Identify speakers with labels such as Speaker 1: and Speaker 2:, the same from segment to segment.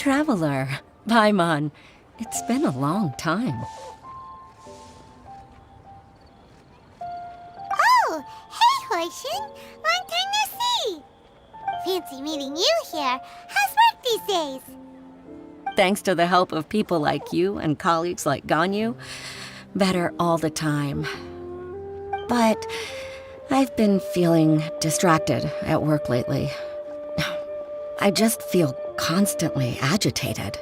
Speaker 1: traveler. Paimon. It's been a long time.
Speaker 2: Oh, hey, Hoishin. Long time no see. Fancy meeting you here. How's work these days?
Speaker 1: Thanks to the help of people like you and colleagues like Ganyu, better all the time. But I've been feeling distracted at work lately. I just feel constantly agitated.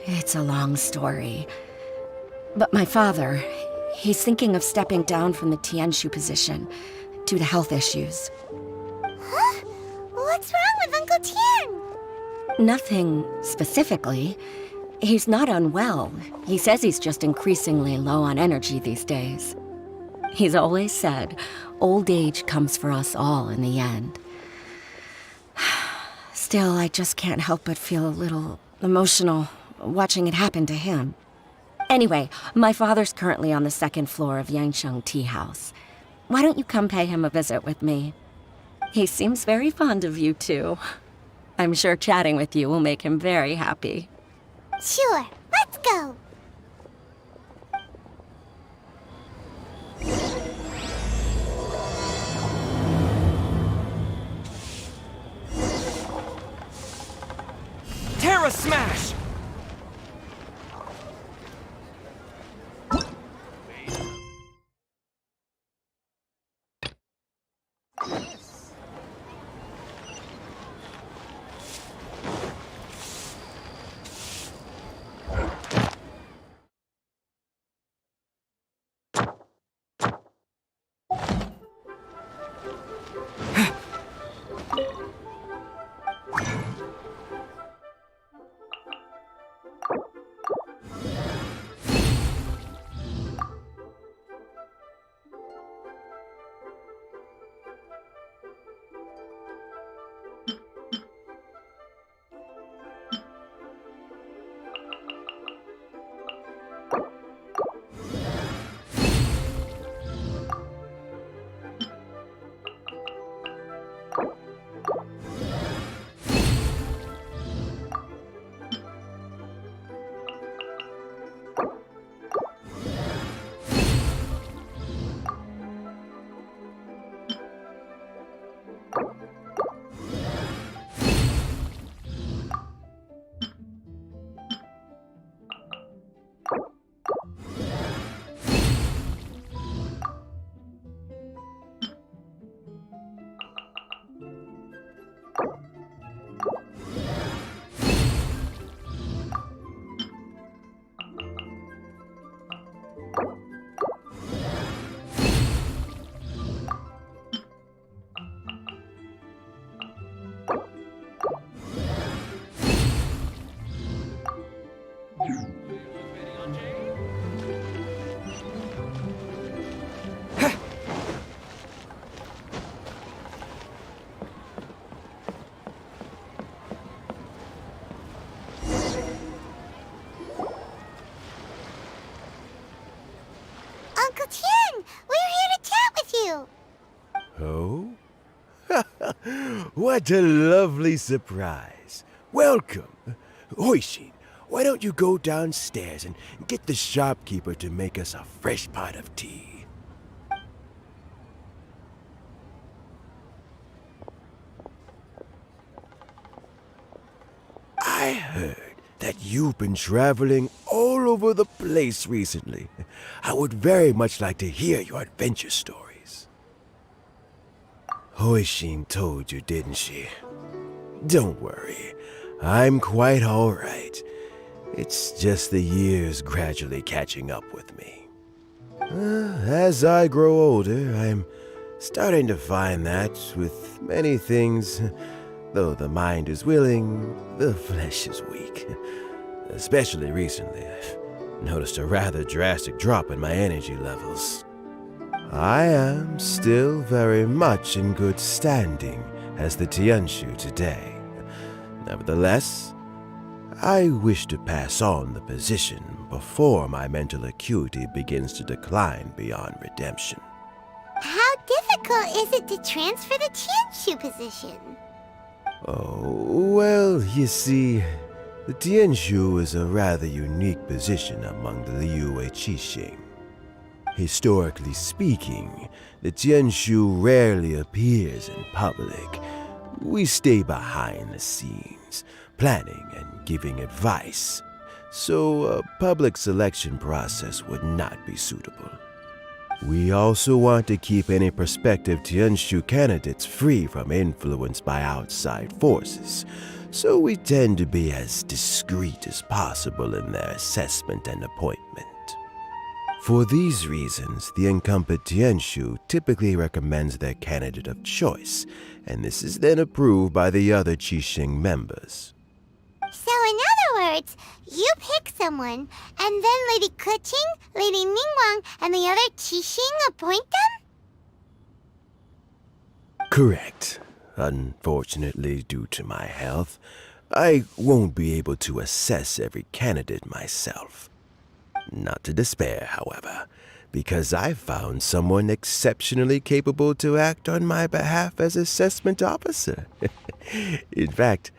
Speaker 1: It's a long story. But my father, he's thinking of stepping down from the Tianshu position due to health issues.
Speaker 2: Huh? What's wrong with Uncle Tian?
Speaker 1: Nothing specifically. He's not unwell. He says he's just increasingly low on energy these days. He's always said, old age comes for us all in the end. Still, I just can't help but feel a little emotional watching it happen to him. Anyway, my father's currently on the second floor of Yangsheng Tea House. Why don't you come pay him a visit with me? He seems very fond of you, too. I'm sure chatting with you will make him very happy.
Speaker 2: Sure, let's go.
Speaker 3: Terra Smash!
Speaker 2: Uncle Tian, we're here to chat with you.
Speaker 4: Oh? What a lovely surprise. Welcome. Hoishin, why don't you go downstairs and get the shopkeeper to make us a fresh pot of tea? I heard that you've been traveling all over the place recently. I would very much like to hear your adventure stories. Hoishin told you, didn't she? Don't worry, I'm quite all right. It's just the years gradually catching up with me. As I grow older, I'm starting to find that with many things, though the mind is willing, the flesh is weak. Especially recently, I've noticed a rather drastic drop in my energy levels. I am still very much in good standing as the Tianshu today. Nevertheless, I wish to pass on the position before my mental acuity begins to decline beyond redemption.
Speaker 2: How difficult is it to transfer the Tianshu position?
Speaker 4: Oh, well, you see, the Tianshu is a rather unique position among the Liyue Qixing. Historically speaking, the Tianshu rarely appears in public. We stay behind the scenes, planning and giving advice, so a public selection process would not be suitable. We also want to keep any prospective Tianshu candidates free from influence by outside forces, so we tend to be as discreet as possible in their assessment and appointment. For these reasons, the incumbent Tianshu typically recommends their candidate of choice, and this is then approved by the other Qixing members.
Speaker 2: So in other words, you pick someone, and then Lady Keqing, Lady Ningguang, and the other Qixing appoint them?
Speaker 4: Correct. Unfortunately, due to my health, I won't be able to assess every candidate myself. Not to despair, however, because I found someone exceptionally capable to act on my behalf as assessment officer. In fact,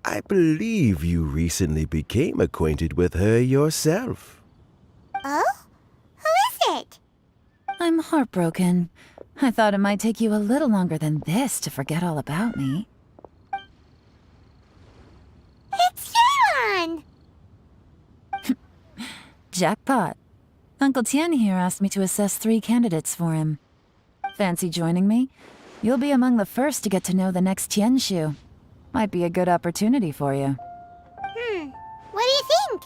Speaker 4: I believe you recently became acquainted with her yourself.
Speaker 2: Oh? Who is it?
Speaker 3: I'm heartbroken. I thought it might take you a little longer than this to forget all about me.
Speaker 2: It's Yelan!
Speaker 3: Jackpot. Uncle Tian here asked me to assess 3 candidates for him. Fancy joining me? You'll be among the first to get to know the next Tianshu. Might be a good opportunity for you.
Speaker 2: What do you think?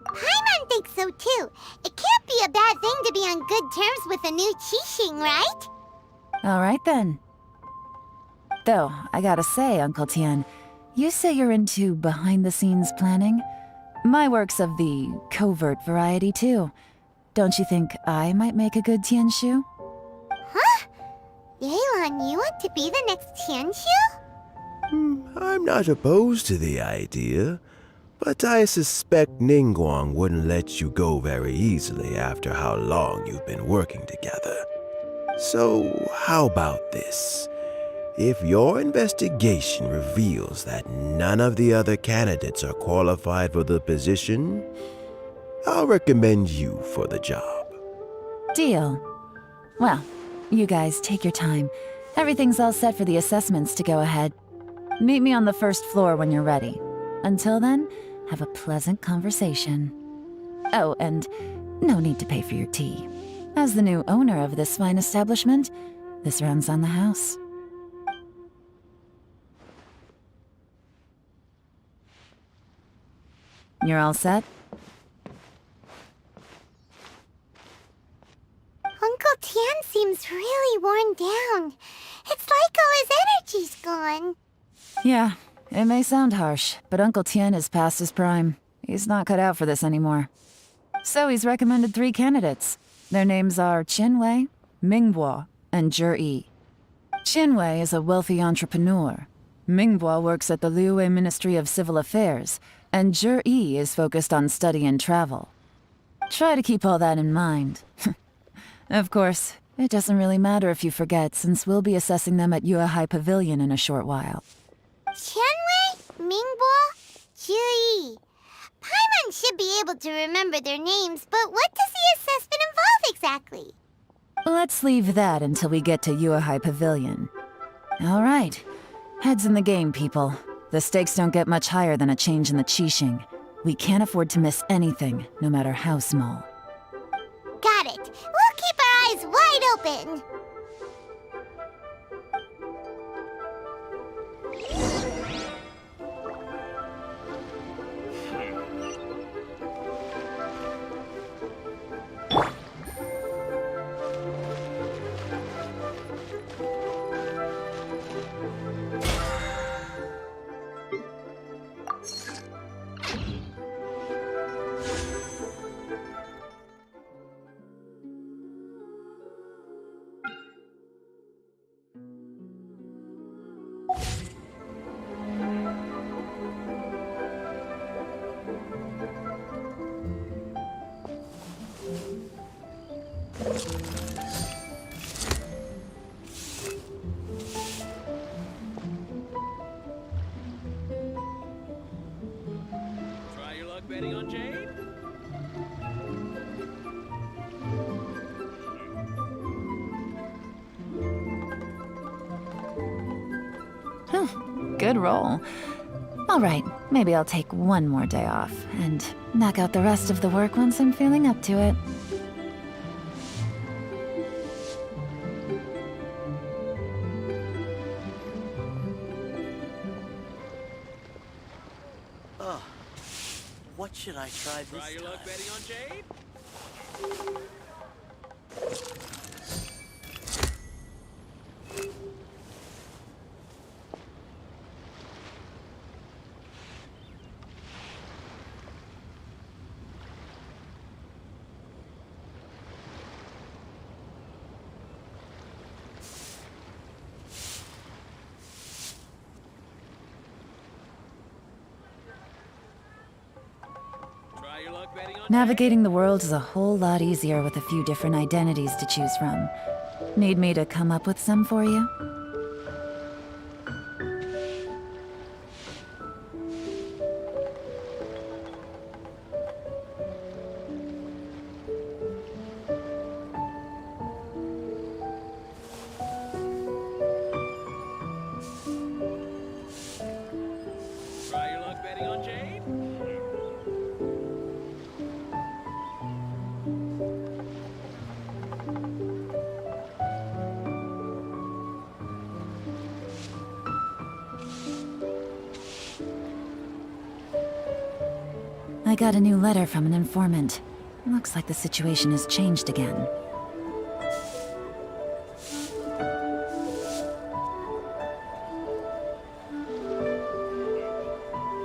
Speaker 2: Paimon thinks so too. It can't be a bad thing to be on good terms with a new Qixing, right?
Speaker 3: All right then. Though, I gotta say, Uncle Tian, you say you're into behind-the-scenes planning? My work's of the covert variety too. Don't you think I might make a good Tianshu?
Speaker 2: Huh? Yelan, you want to be the next Tianshu?
Speaker 4: I'm not opposed to the idea, but I suspect Ningguang wouldn't let you go very easily after how long you've been working together. So, how about this? If your investigation reveals that none of the other candidates are qualified for the position, I'll recommend you for the job.
Speaker 3: Deal. Well, you guys take your time. Everything's all set for the assessments to go ahead. Meet me on the first floor when you're ready. Until then, have a pleasant conversation. Oh, and no need to pay for your tea. As the new owner of this fine establishment, this runs on the house. You're all set?
Speaker 2: Uncle Tian seems really worn down. It's like all his energy's gone.
Speaker 3: Yeah, it may sound harsh, but Uncle Tian is past his prime. He's not cut out for this anymore. So he's recommended 3 candidates. Their names are Qinwei, Mingbo, and Zhi. Qinwei is a wealthy entrepreneur. Mingbo works at the Liyue Ministry of Civil Affairs, and Zhi is focused on study and travel. Try to keep all that in mind. Of course, it doesn't really matter if you forget, since we'll be assessing them at Yuehai Pavilion in a short while.
Speaker 2: Qianwei, Mingbo, Zhi. Paimon should be able to remember their names, but what does the assessment involve exactly?
Speaker 3: Let's leave that until we get to Yuehai Pavilion. All right. Heads in the game, people. The stakes don't get much higher than a change in the Qixing. We can't afford to miss anything, no matter how small.
Speaker 2: Got it. We'll keep our eyes wide open.
Speaker 3: Good roll. All right, maybe I'll take one more day off and knock out the rest of the work once I'm feeling up to it.
Speaker 5: What should I try this
Speaker 6: Try your
Speaker 5: time?
Speaker 6: luck betting on Jade? Try your luck betting on
Speaker 3: Navigating the world is a whole lot easier with a few different identities to choose from. Need me to come up with some for you?
Speaker 6: Try your luck betting on Jade?
Speaker 3: I got a new letter from an informant. Looks like the situation has changed again.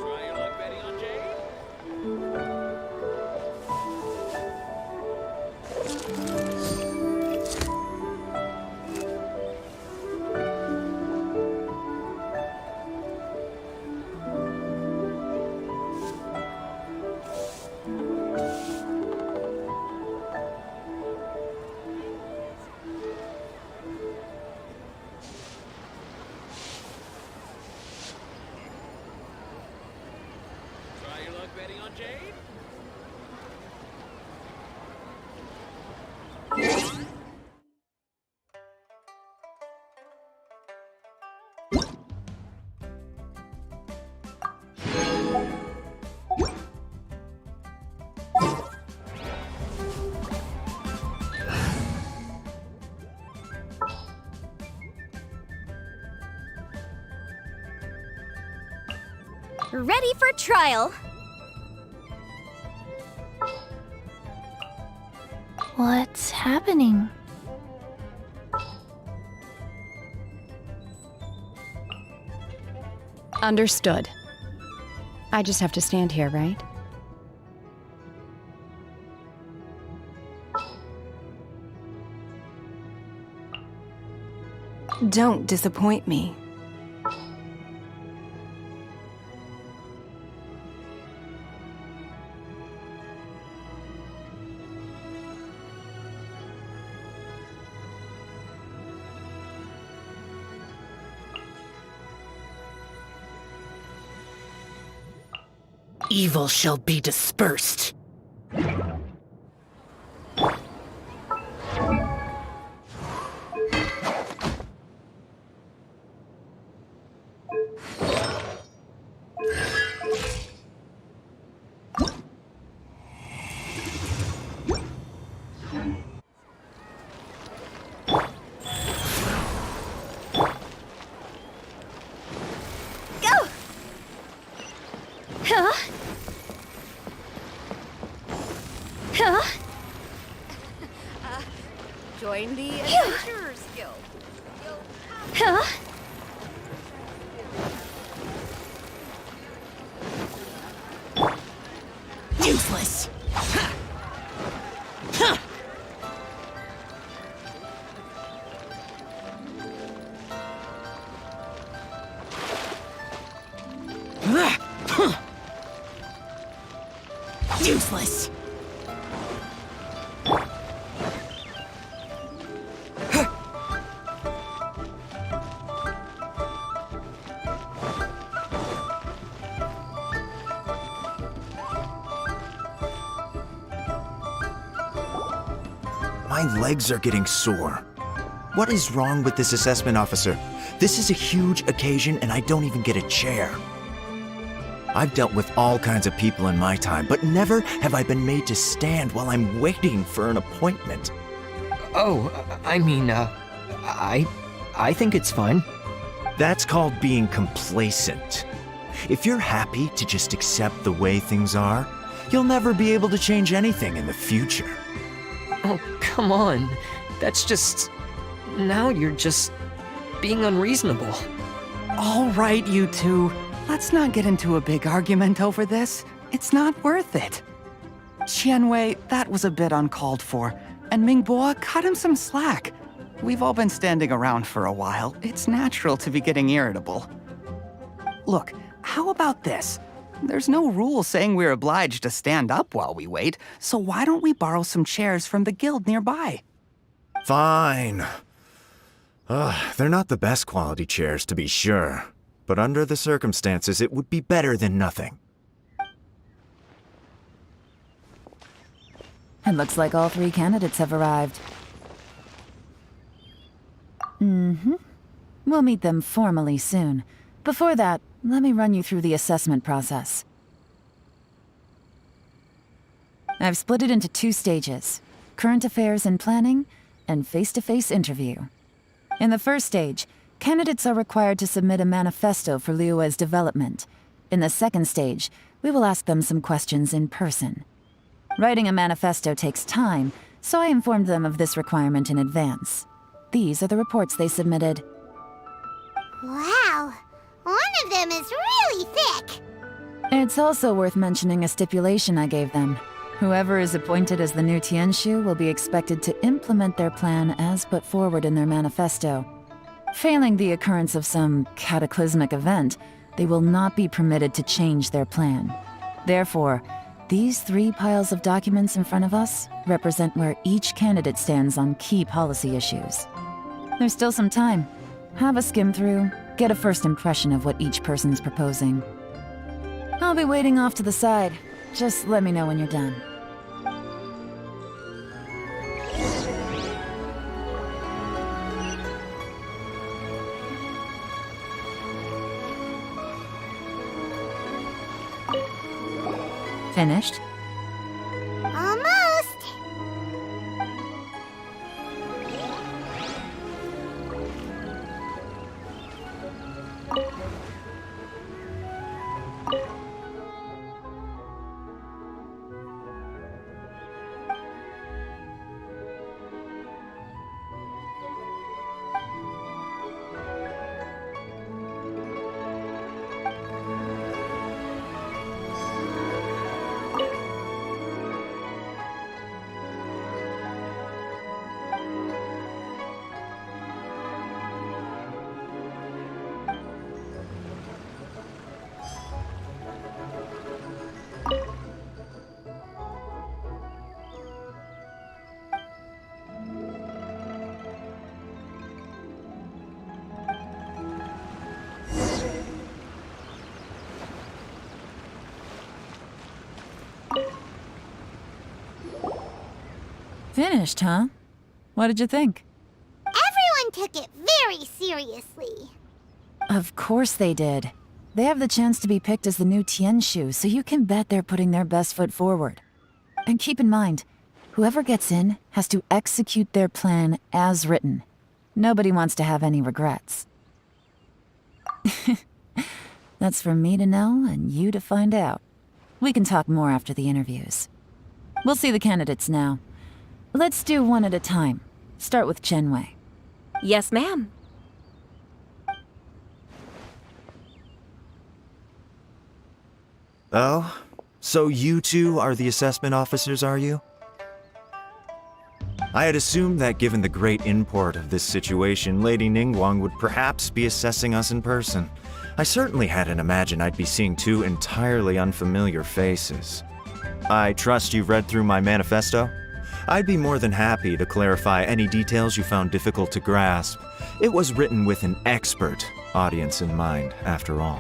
Speaker 6: Try your luck betting on Jade? Try your luck betting on Jade?
Speaker 2: Ready for trial. What's happening?
Speaker 7: Understood. I just have to stand here, right? Don't disappoint me.
Speaker 5: Evil shall be dispersed.
Speaker 2: Go! Huh? Huh?
Speaker 7: Join the Adventurers Guild.
Speaker 2: Huh?
Speaker 5: Useless. Useless.
Speaker 8: My legs are getting sore. What is wrong with this assessment officer? This is a huge occasion and I don't even get a chair. I've dealt with all kinds of people in my time, but never have I been made to stand while I'm waiting for an appointment.
Speaker 9: Oh, I think it's fine.
Speaker 8: That's called being complacent. If you're happy to just accept the way things are, you'll never be able to change anything in the future.
Speaker 9: Oh, come on. That's just... Now you're just being unreasonable.
Speaker 10: All right, you two. Let's not get into a big argument over this. It's not worth it. Qianwei, that was a bit uncalled for. And Mingbo, cut him some slack. We've all been standing around for a while. It's natural to be getting irritable. Look, how about this? There's no rule saying we're obliged to stand up while we wait, so why don't we borrow some chairs from the guild nearby?
Speaker 8: Fine. They're not the best quality chairs, to be sure. But under the circumstances, it would be better than nothing.
Speaker 3: It looks like all 3 candidates have arrived. We'll meet them formally soon. Before that, let me run you through the assessment process. I've split it into 2 stages: current affairs and planning, and face-to-face interview. In the first stage, candidates are required to submit a manifesto for Liyue's development. In the second stage, we will ask them some questions in person. Writing a manifesto takes time, so I informed them of this requirement in advance. These are the reports they submitted.
Speaker 2: Wow, one of them is really thick.
Speaker 3: It's also worth mentioning a stipulation I gave them. Whoever is appointed as the new Tianshu will be expected to implement their plan as put forward in their manifesto. Failing the occurrence of some cataclysmic event, they will not be permitted to change their plan. Therefore, these 3 piles of documents in front of us represent where each candidate stands on key policy issues. There's still some time. Have a skim through, get a first impression of what each person's proposing. I'll be waiting off to the side. Just let me know when you're done. Finished?
Speaker 2: Almost.
Speaker 3: Finished, huh? What did you think?
Speaker 2: Everyone took it very seriously.
Speaker 3: Of course they did. They have the chance to be picked as the new Tianshu, so you can bet they're putting their best foot forward. And keep in mind, whoever gets in has to execute their plan as written. Nobody wants to have any regrets. That's for me to know and you to find out. We can talk more after the interviews. We'll see the candidates now. Let's do one at a time. Start with Qianwei.
Speaker 1: Yes, ma'am.
Speaker 8: Oh? So you 2 are the assessment officers, are you? I had assumed that given the great import of this situation, Lady Ningguang would perhaps be assessing us in person. I certainly hadn't imagined I'd be seeing 2 entirely unfamiliar faces. I trust you've read through my manifesto? I'd be more than happy to clarify any details you found difficult to grasp. It was written with an expert audience in mind, after all.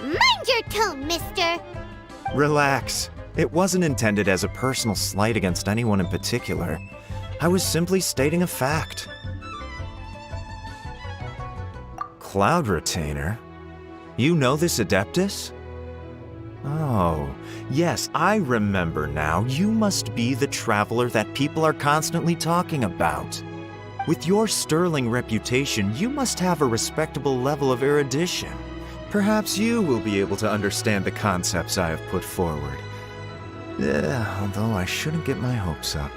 Speaker 2: Mind your tone, mister.
Speaker 8: Relax. It wasn't intended as a personal slight against anyone in particular. I was simply stating a fact. cloud retainer? You know this Adeptus? Oh, yes, I remember now. You must be the traveler that people are constantly talking about. With your sterling reputation, you must have a respectable level of erudition. Perhaps you will be able to understand the concepts I have put forward. Although I shouldn't get my hopes up.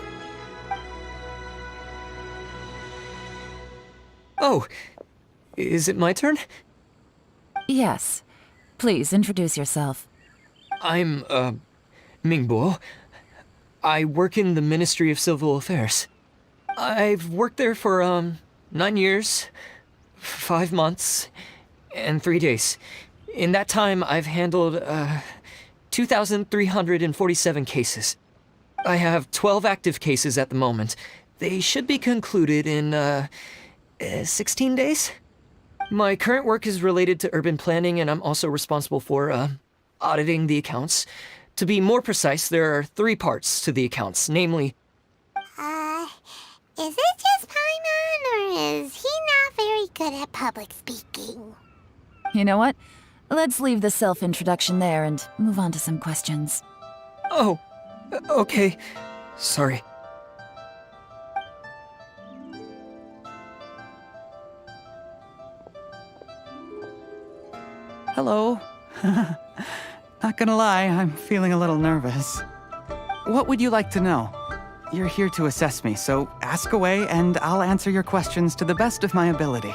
Speaker 9: Oh, is it my turn?
Speaker 3: Yes. Please introduce yourself.
Speaker 9: I'm, Mingbo. I work in the Ministry of Civil Affairs. I've worked there for, 9 years, 5 months, and 3 days. In that time, I've handled, 2,347 cases. I have 12 active cases at the moment. They should be concluded in, 16 days? My current work is related to urban planning, and I'm also responsible for, auditing the accounts. To be more precise, there are 3 parts to the accounts, namely...
Speaker 2: Is it just Paimon, or is he not very good at public speaking?
Speaker 3: You know what? Let's leave the self-introduction there and move on to some questions.
Speaker 9: Oh, okay. Sorry.
Speaker 10: Hello. Not gonna lie, I'm feeling a little nervous. What would you like to know? You're here to assess me, so ask away and I'll answer your questions to the best of my ability.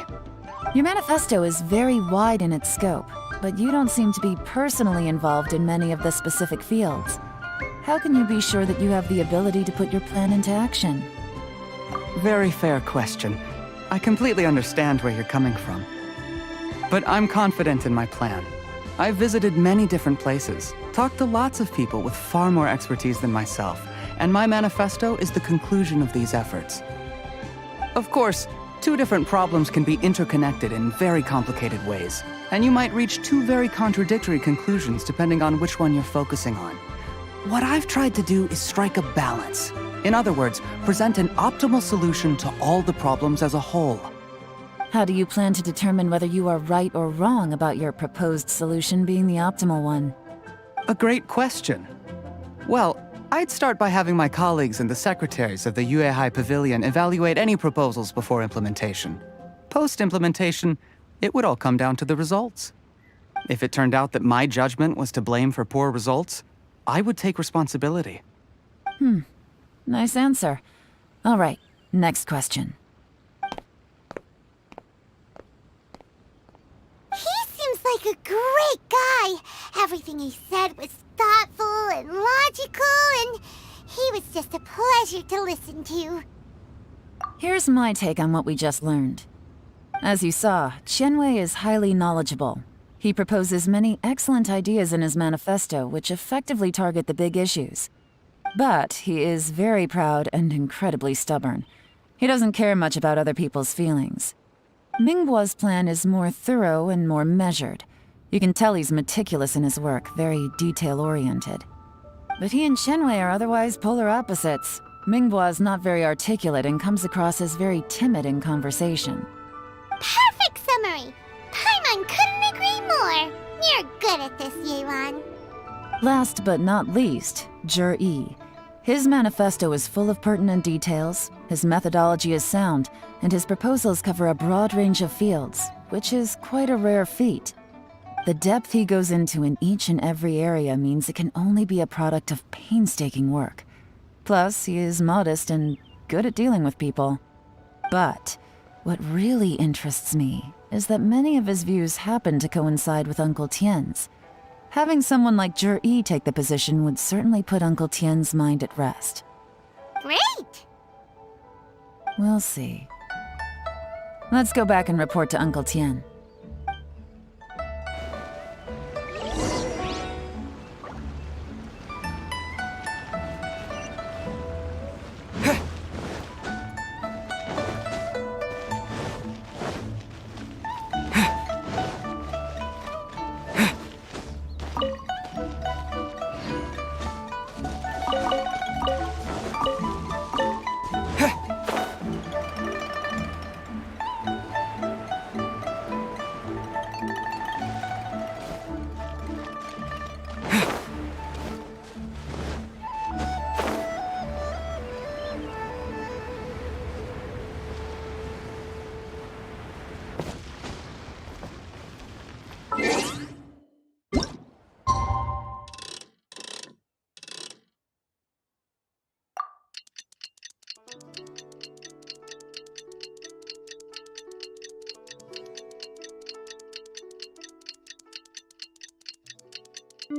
Speaker 3: Your manifesto is very wide in its scope, but you don't seem to be personally involved in many of the specific fields. How can you be sure that you have the ability to put your plan into action?
Speaker 10: Very fair question. I completely understand where you're coming from. But I'm confident in my plan. I've visited many different places, talked to lots of people with far more expertise than myself, and my manifesto is the conclusion of these efforts. Of course, 2 different problems can be interconnected in very complicated ways, and you might reach 2 very contradictory conclusions depending on which one you're focusing on. What I've tried to do is strike a balance. In other words, present an optimal solution to all the problems as a whole.
Speaker 3: How do you plan to determine whether you are right or wrong about your proposed solution being the optimal one?
Speaker 10: A great question. Well, I'd start by having my colleagues and the secretaries of the Yuehai Pavilion evaluate any proposals before implementation. Post-implementation, it would all come down to the results. If it turned out that my judgment was to blame for poor results, I would take responsibility.
Speaker 3: Nice answer. All right, next question.
Speaker 2: He seems like a great guy. Everything he said was thoughtful and logical, and he was just a pleasure to listen to.
Speaker 3: Here's my take on what we just learned. As you saw, Qianwei is highly knowledgeable. He proposes many excellent ideas in his manifesto which effectively target the big issues. But he is very proud and incredibly stubborn. He doesn't care much about other people's feelings. Mingbo's plan is more thorough and more measured. You can tell he's meticulous in his work, very detail-oriented. But he and Qianwei are otherwise polar opposites. Mingbo is not very articulate and comes across as very timid in conversation.
Speaker 2: Perfect summary! Paimon couldn't agree more. You're good at this, Yewan.
Speaker 3: Last but not least, Zhi. His manifesto is full of pertinent details, his methodology is sound, and his proposals cover a broad range of fields, which is quite a rare feat. The depth he goes into in each and every area means it can only be a product of painstaking work. Plus, he is modest and good at dealing with people. But what really interests me is that many of his views happen to coincide with Uncle Tien's. Having someone like Zhi take the position would certainly put Uncle Tien's mind at rest.
Speaker 2: Great!
Speaker 3: We'll see. Let's go back and report to Uncle Tien.
Speaker 4: I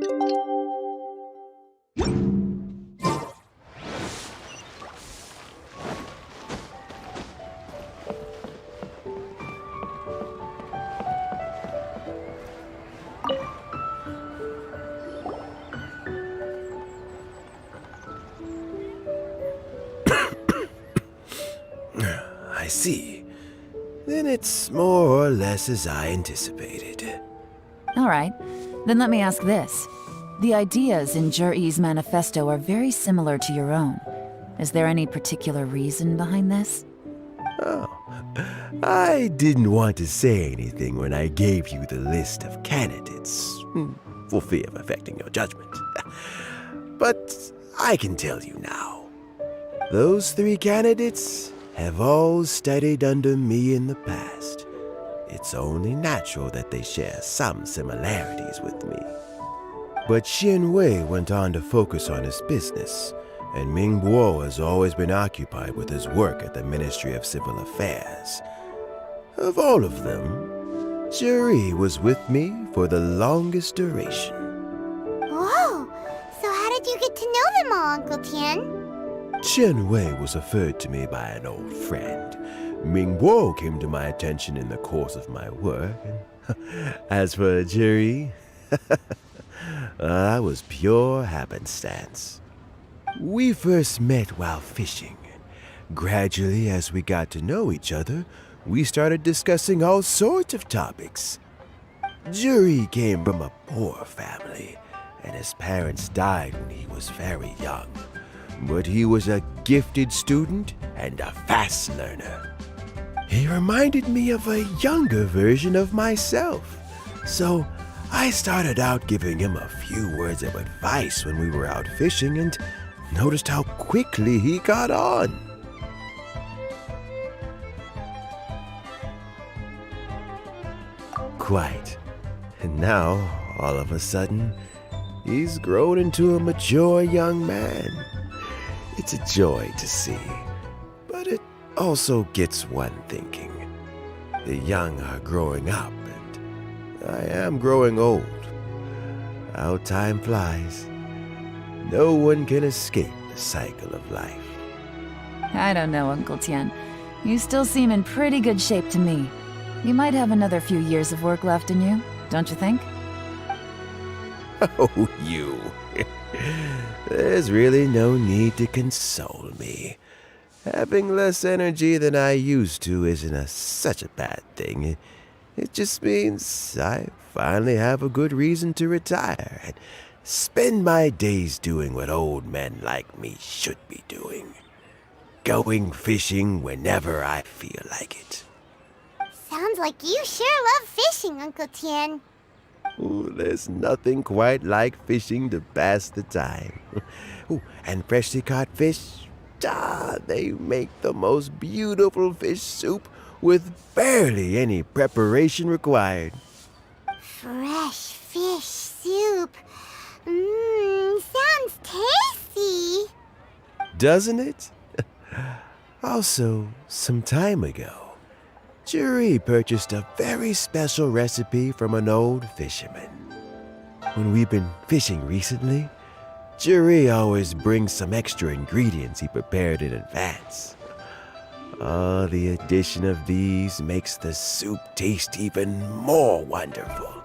Speaker 4: see. Then it's more or less as I anticipated.
Speaker 3: All right, then let me ask this. The ideas in Jur-E's manifesto are very similar to your own. Is there any particular reason behind this?
Speaker 4: Oh, I didn't want to say anything when I gave you the list of candidates, for fear of affecting your judgment. But I can tell you now. Those 3 candidates have all studied under me in the past. It's only natural that they share some similarities with me. But Xin Wei went on to focus on his business, and Ming Guo has always been occupied with his work at the Ministry of Civil Affairs. Of all of them, Juri was with me for the longest duration.
Speaker 2: Whoa! So how did you get to know them all, Uncle Tian?
Speaker 4: Chen Wei was referred to me by an old friend. Ming Guo came to my attention in the course of my work. And as for Juri, that was pure happenstance. We first met while fishing. Gradually, as we got to know each other, we started discussing all sorts of topics. Juri came from a poor family, and his parents died when he was very young. But he was a gifted student and a fast learner. He reminded me of a younger version of myself. So I started out giving him a few words of advice when we were out fishing and noticed how quickly he got on. Quite. And now, all of a sudden, he's grown into a mature young man. It's a joy to see, but it also gets one thinking. The young are growing up, and I am growing old. How time flies. No one can escape the cycle of life.
Speaker 3: I don't know, Uncle Tian. You still seem in pretty good shape to me. You might have another few years of work left in you, don't you think?
Speaker 4: Oh, you. There's really no need to console me. Having less energy than I used to isn't such a bad thing. It just means I finally have a good reason to retire and spend my days doing what old men like me should be doing. Going fishing whenever I feel like it.
Speaker 2: Sounds like you sure love fishing, Uncle Tian.
Speaker 4: Ooh, there's nothing quite like fishing to pass the time. Ooh, and freshly caught fish, they make the most beautiful fish soup with barely any preparation required.
Speaker 2: Fresh fish soup. Sounds tasty.
Speaker 4: Doesn't it? Also, some time ago, Juri purchased a very special recipe from an old fisherman. When we've been fishing recently, Juri always brings some extra ingredients he prepared in advance. Oh, the addition of these makes the soup taste even more wonderful.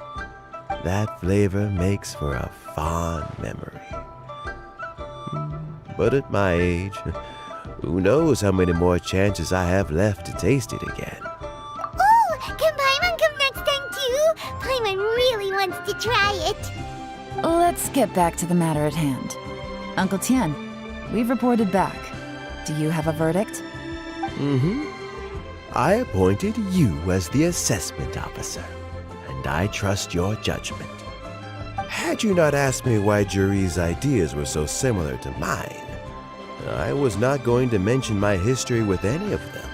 Speaker 4: That flavor makes for a fond memory. But at my age, who knows how many more chances I have left to taste it again.
Speaker 2: Oh, can Paimon come next time too? Paimon really wants to try it.
Speaker 3: Let's get back to the matter at hand. Uncle Tian, we've reported back. Do you have a verdict?
Speaker 4: I appointed you as the assessment officer, and I trust your judgment. Had you not asked me why Juri's ideas were so similar to mine, I was not going to mention my history with any of them.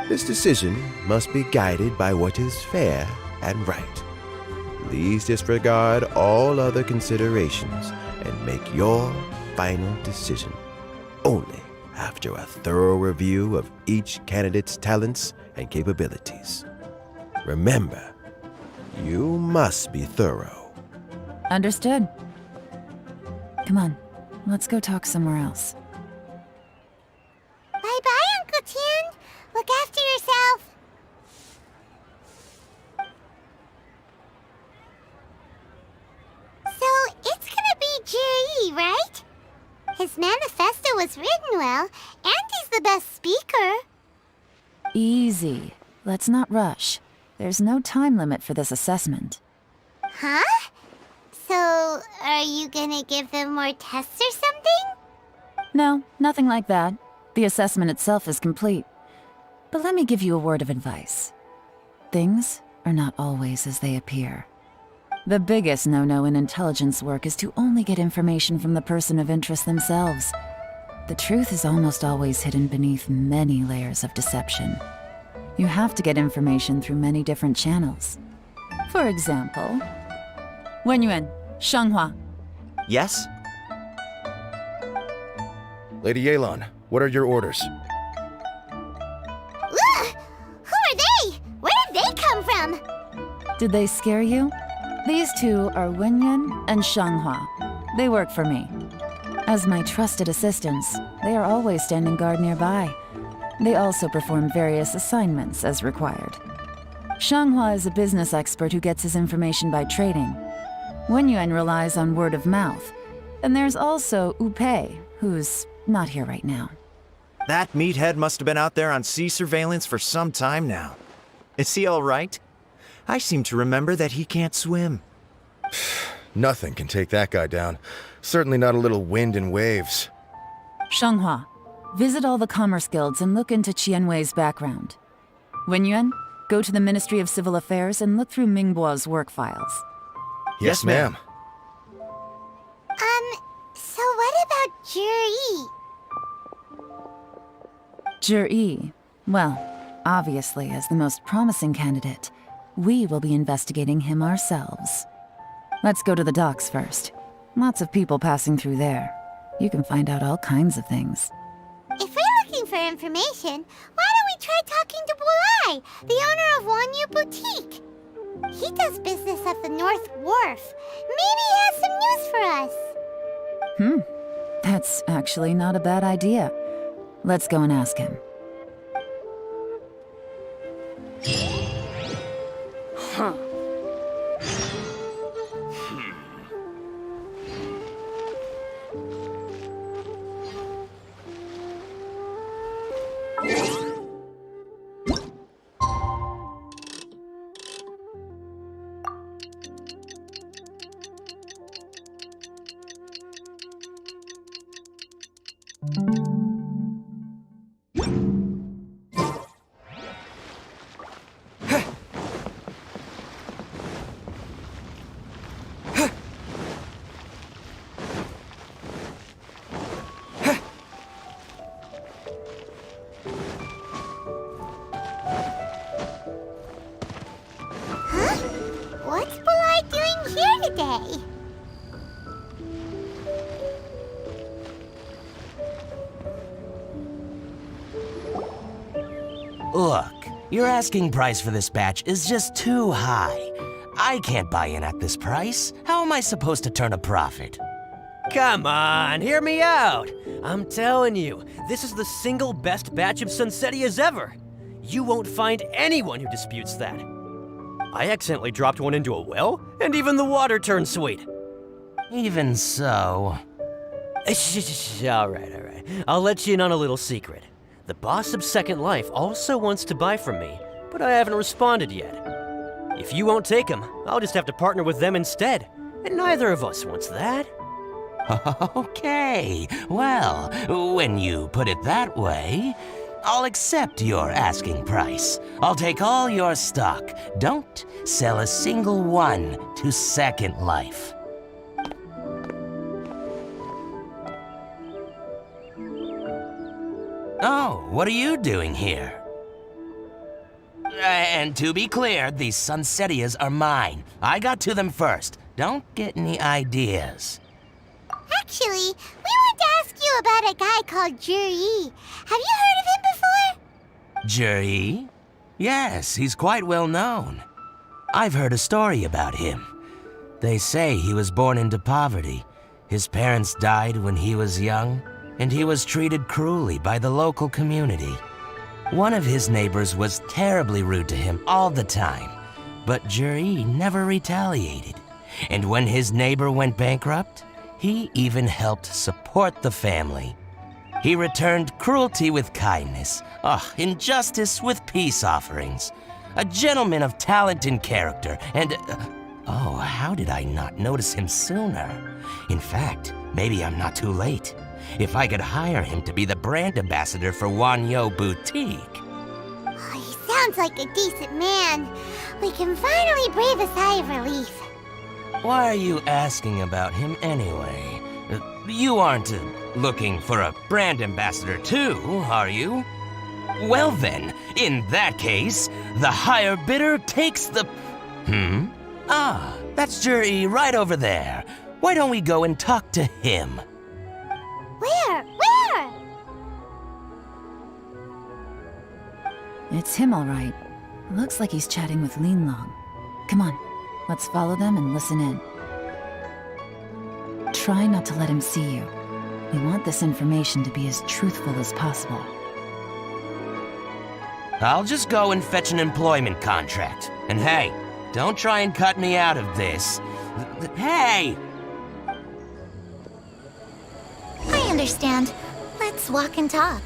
Speaker 4: This decision must be guided by what is fair and right. Please disregard all other considerations and make your final decision only after a thorough review of each candidate's talents and capabilities. Remember, you must be thorough.
Speaker 3: Understood. Come on, let's go talk somewhere else.
Speaker 2: Bye-bye, Uncle Tien. Look after yourself. So, it's gonna be Jiri, right? His manifesto was written well, and he's the best speaker.
Speaker 3: Easy. Let's not rush. There's no time limit for this assessment.
Speaker 2: Huh? So, are you gonna give them more tests or something?
Speaker 3: No, nothing like that. The assessment itself is complete. But let me give you a word of advice. Things are not always as they appear. The biggest no-no in intelligence work is to only get information from the person of interest themselves. The truth is almost always hidden beneath many layers of deception. You have to get information through many different channels. For example, Wenyuan, Shanghua.
Speaker 8: Yes?
Speaker 11: Lady Yelan, what are your orders?
Speaker 2: Ugh! Who are they? Where did they come from?
Speaker 3: Did they scare you? These two are Wenyuan and Shanghua. They work for me. As my trusted assistants, they are always standing guard nearby. They also perform various assignments as required. Shanghua is a business expert who gets his information by trading. Wenyuan relies on word of mouth. And there's also Upei, who's not here right now.
Speaker 8: That meathead must have been out there on sea surveillance for some time now. Is he all right? I seem to remember that he can't swim.
Speaker 11: Nothing can take that guy down. Certainly not a little wind and waves.
Speaker 3: Shanghua, visit all the commerce guilds and look into Qianwei's background. Wenyuan, go to the Ministry of Civil Affairs and look through Mingbo's work files.
Speaker 11: Yes, ma'am.
Speaker 2: So what about Jiri?
Speaker 3: Jiri, well, obviously as the most promising candidate, we will be investigating him ourselves. Let's go to the docks first. Lots of people passing through there. You can find out all kinds of things.
Speaker 2: If we're looking for information, why don't we try talking to Bulai, the owner of Wanyu Boutique? He does business at the North Wharf. Maybe he has some news for us.
Speaker 3: That's actually not a bad idea. Let's go and ask him.
Speaker 2: What's Bulai doing here today?
Speaker 12: Look, your asking price for this batch is just too high. I can't buy in at this price. How am I supposed to turn a profit?
Speaker 13: Come on, hear me out. I'm telling you, this is the single best batch of Sunsetias ever. You won't find anyone who disputes that. I accidentally dropped one into a well, and even the water turned sweet.
Speaker 12: Even so...
Speaker 13: All right. I'll let you in on a little secret. The boss of Second Life also wants to buy from me, but I haven't responded yet. If you won't take him, I'll just have to partner with them instead, and neither of us wants that.
Speaker 12: Okay, well, when you put it that way, I'll accept your asking price. I'll take all your stock. Don't sell a single one to Second Life. Oh, what are you doing here? And to be clear, these Sunsetias are mine. I got to them first. Don't get any ideas.
Speaker 2: Actually, we want to ask you about a guy called Jiri. Have you heard of him before?
Speaker 12: Jiri? Yes, he's quite well known. I've heard a story about him. They say he was born into poverty. His parents died when he was young, and he was treated cruelly by the local community. One of his neighbors was terribly rude to him all the time, but Juri never retaliated. And when his neighbor went bankrupt, he even helped support the family. He returned cruelty with kindness, injustice with peace offerings. A gentleman of talent and character, and how did I not notice him sooner? In fact, maybe I'm not too late. If I could hire him to be the brand ambassador for Wanyo Boutique.
Speaker 2: Oh, he sounds like a decent man. We can finally breathe a sigh of relief.
Speaker 12: Why are you asking about him anyway? You aren't looking for a brand ambassador too, are you? Well then, in that case, the higher bidder takes the... That's Juri right over there. Why don't we go and talk to him?
Speaker 2: Where? Where?
Speaker 3: It's him, all right. Looks like he's chatting with Lin Long. Come on, let's follow them and listen in. Try not to let him see you. We want this information to be as truthful as possible.
Speaker 12: I'll just go and fetch an employment contract. And hey, don't try and cut me out of this. Hey!
Speaker 2: I understand. Let's walk and talk.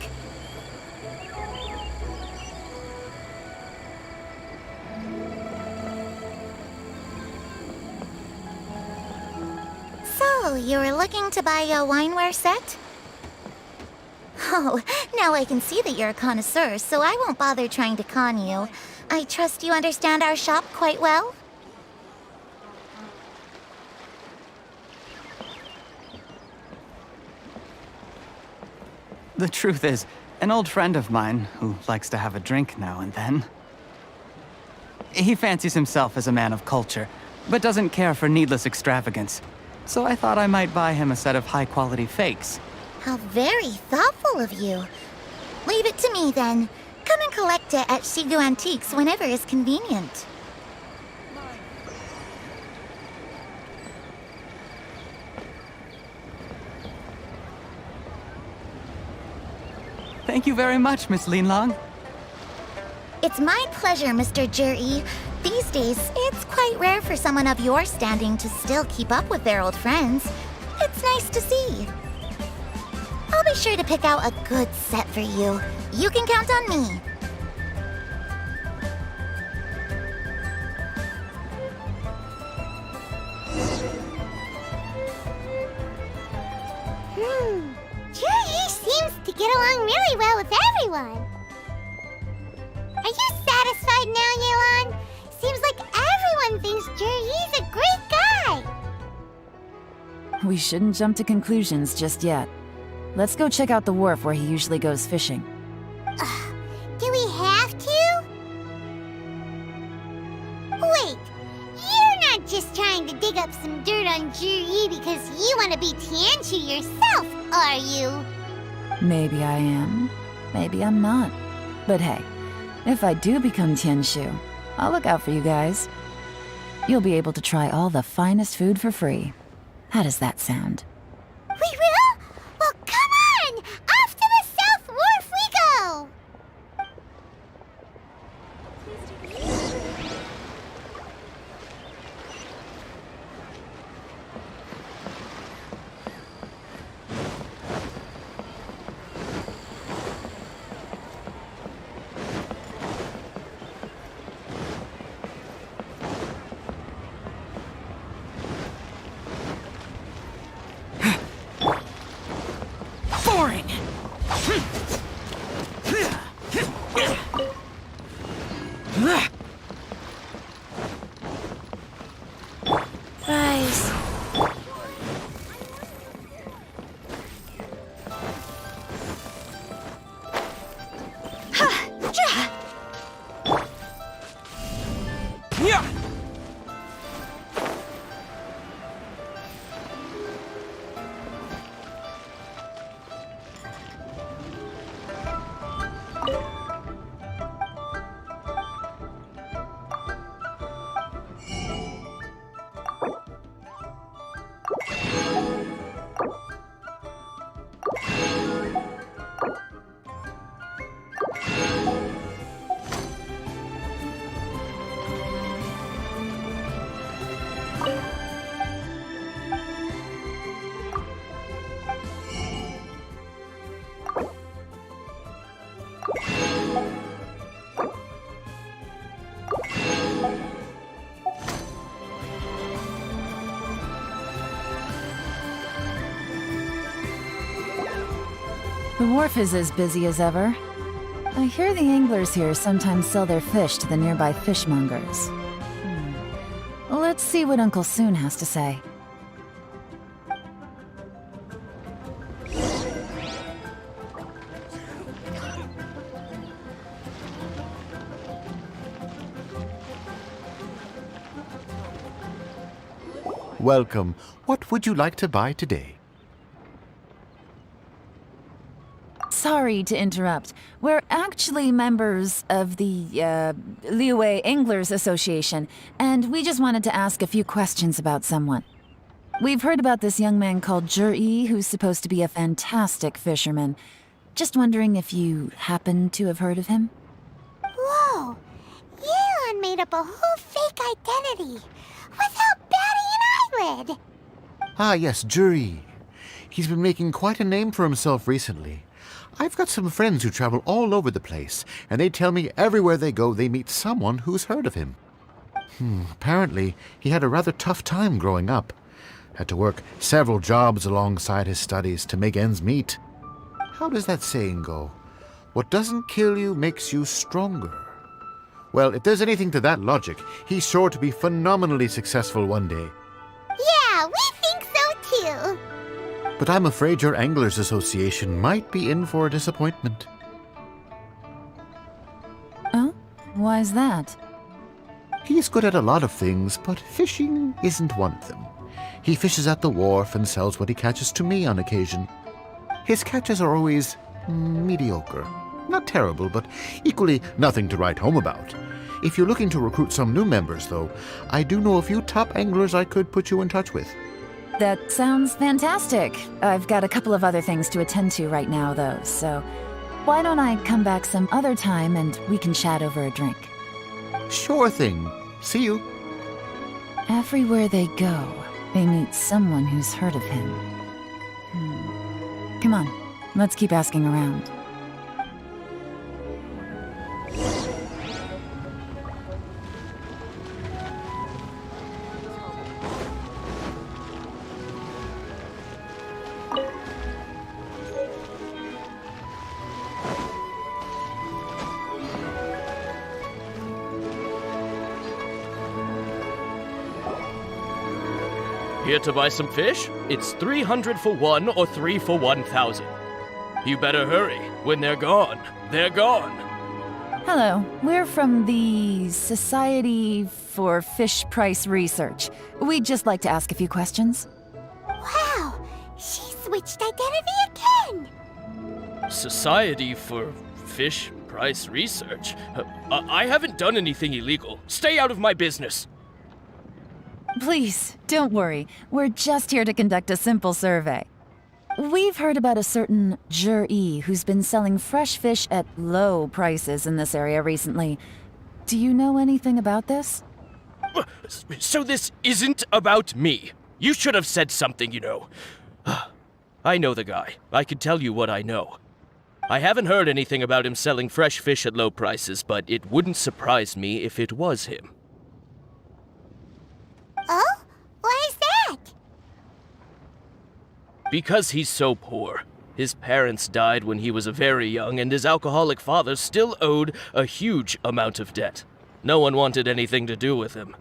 Speaker 2: So, you were looking to buy a wineware set? Oh, now I can see that you're a connoisseur, so I won't bother trying to con you. I trust you understand our shop quite well?
Speaker 10: The truth is, an old friend of mine, who likes to have a drink now and then, he fancies himself as a man of culture, but doesn't care for needless extravagance. So I thought I might buy him a set of high-quality fakes.
Speaker 2: How very thoughtful of you. Leave it to me, then. Come and collect it at Shigu Antiques whenever is convenient.
Speaker 10: Thank you very much, Miss Lin Long.
Speaker 2: It's my pleasure, Mr. Juri. These days, it's quite rare for someone of your standing to still keep up with their old friends. It's nice to see. I'll be sure to pick out a good set for you. You can count on me. Juri seems to get along really well with everyone. Are you satisfied now, Yelan? Seems like everyone thinks Juri's a great guy.
Speaker 3: We shouldn't jump to conclusions just yet. Let's go check out the wharf where he usually goes fishing.
Speaker 2: Do we have to? Wait, you're not just trying to dig up some dirt on Juri because you want to be Tianchu yourself, are you?
Speaker 3: Maybe I am. Maybe I'm not. But hey, if I do become Tianshu, I'll look out for you guys. You'll be able to try all the finest food for free. How does that sound?
Speaker 2: We will? Well, come on! Off to the South Wharf we go!
Speaker 5: Boring!
Speaker 1: Guys.
Speaker 5: Yeah!
Speaker 3: The wharf is as busy as ever. I hear the anglers here sometimes sell their fish to the nearby fishmongers. Let's see what Uncle Soon has to say.
Speaker 14: Welcome. What would you like to buy today?
Speaker 3: Sorry to interrupt. We're actually members of the, Liyue Anglers Association, and we just wanted to ask a few questions about someone. We've heard about this young man called Zhi, who's supposed to be a fantastic fisherman. Just wondering if you happen to have heard of him?
Speaker 2: Whoa! Yeon made up a whole fake identity without batting an eyelid!
Speaker 14: Ah, yes, Jury. He's been making quite a name for himself recently. I've got some friends who travel all over the place, and they tell me everywhere they go they meet someone who's heard of him. Apparently, he had a rather tough time growing up. Had to work several jobs alongside his studies to make ends meet. How does that saying go? What doesn't kill you makes you stronger. Well, if there's anything to that logic, he's sure to be phenomenally successful one day.
Speaker 2: Yeah, we think so too!
Speaker 14: But I'm afraid your Anglers Association might be in for a disappointment.
Speaker 3: Oh? Why's that?
Speaker 14: He's good at a lot of things, but fishing isn't one of them. He fishes at the wharf and sells what he catches to me on occasion. His catches are always mediocre. Not terrible, but equally nothing to write home about. If you're looking to recruit some new members, though, I do know a few top anglers I could put you in touch with.
Speaker 3: That sounds fantastic. I've got a couple of other things to attend to right now, though, so why don't I come back some other time and we can chat over a drink?
Speaker 14: Sure thing. See you.
Speaker 3: Everywhere they go, they meet someone who's heard of him. Come on, let's keep asking around.
Speaker 6: Here to buy some fish? It's 300 for one or 3 for 1,000. You better hurry. When they're gone, they're gone.
Speaker 3: Hello, we're from the Society for Fish Price Research. We'd just like to ask a few questions.
Speaker 2: Wow! She switched identity again!
Speaker 6: Society for Fish Price Research? I haven't done anything illegal. Stay out of my business.
Speaker 3: Please, don't worry. We're just here to conduct a simple survey. We've heard about a certain Zhi who's been selling fresh fish at low prices in this area recently. Do you know anything about this?
Speaker 6: So this isn't about me. You should have said something, you know. I know the guy. I can tell you what I know. I haven't heard anything about him selling fresh fish at low prices, but it wouldn't surprise me if it was him.
Speaker 2: Oh? Why is that?
Speaker 6: Because he's so poor. His parents died when he was very young, and his alcoholic father still owed a huge amount of debt. No one wanted anything to do with him.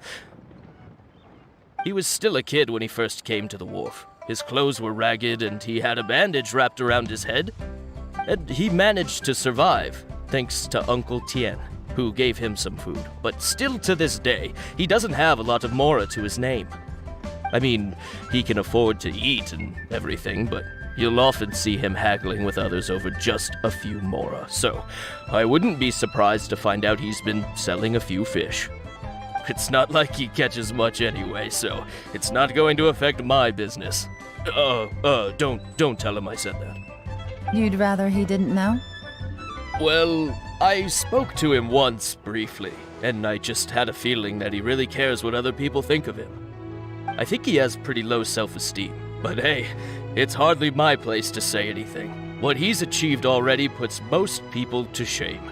Speaker 6: He was still a kid when he first came to the wharf. His clothes were ragged, and he had a bandage wrapped around his head. And he managed to survive, thanks to Uncle Tien, who gave him some food. But still to this day, he doesn't have a lot of mora to his name. I mean, he can afford to eat and everything, but you'll often see him haggling with others over just a few mora. So, I wouldn't be surprised to find out he's been selling a few fish. It's not like he catches much anyway, so it's not going to affect my business. Don't tell him I said that.
Speaker 3: You'd rather he didn't know?
Speaker 6: Well, I spoke to him once, briefly, and I just had a feeling that he really cares what other people think of him. I think he has pretty low self-esteem, but hey, it's hardly my place to say anything. What he's achieved already puts most people to shame.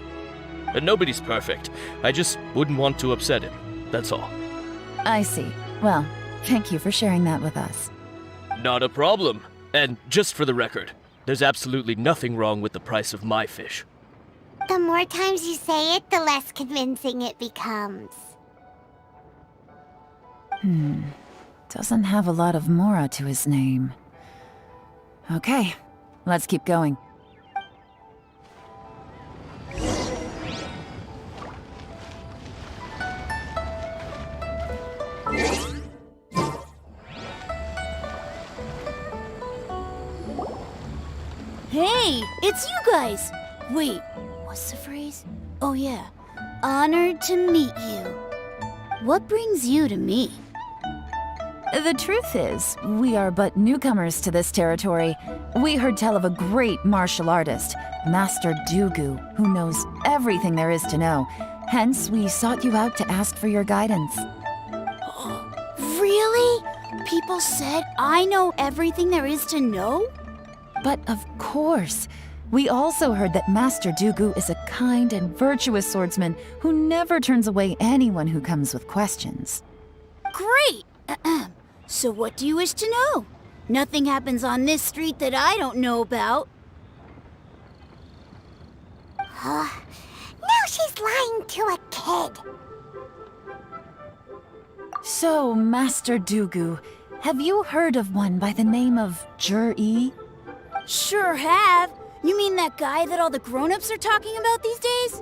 Speaker 6: And nobody's perfect. I just wouldn't want to upset him, that's all.
Speaker 3: I see. Well, thank you for sharing that with us.
Speaker 6: Not a problem. And just for the record, There's absolutely nothing wrong with the price of my fish.
Speaker 2: The more times you say it, the less convincing it becomes.
Speaker 3: Doesn't have a lot of mora to his name. Okay, let's keep going.
Speaker 15: Hey, it's you guys! Wait, what's the phrase? Oh yeah, honored to meet you. What brings you to me?
Speaker 3: The truth is, we are but newcomers to this territory. We heard tell of a great martial artist, Master Dugu, who knows everything there is to know. Hence, we sought you out to ask for your guidance.
Speaker 15: Really? People said I know everything there is to know?
Speaker 3: But of course, we also heard that Master Dugu is a kind and virtuous swordsman who never turns away anyone who comes with questions.
Speaker 15: Great! So what do you wish to know? Nothing happens on this street that I don't know about.
Speaker 2: Now she's lying to a kid.
Speaker 3: So, Master Dugu, have you heard of one by the name of Jur-E?
Speaker 15: Sure have. You mean that guy that all the grown-ups are talking about these days?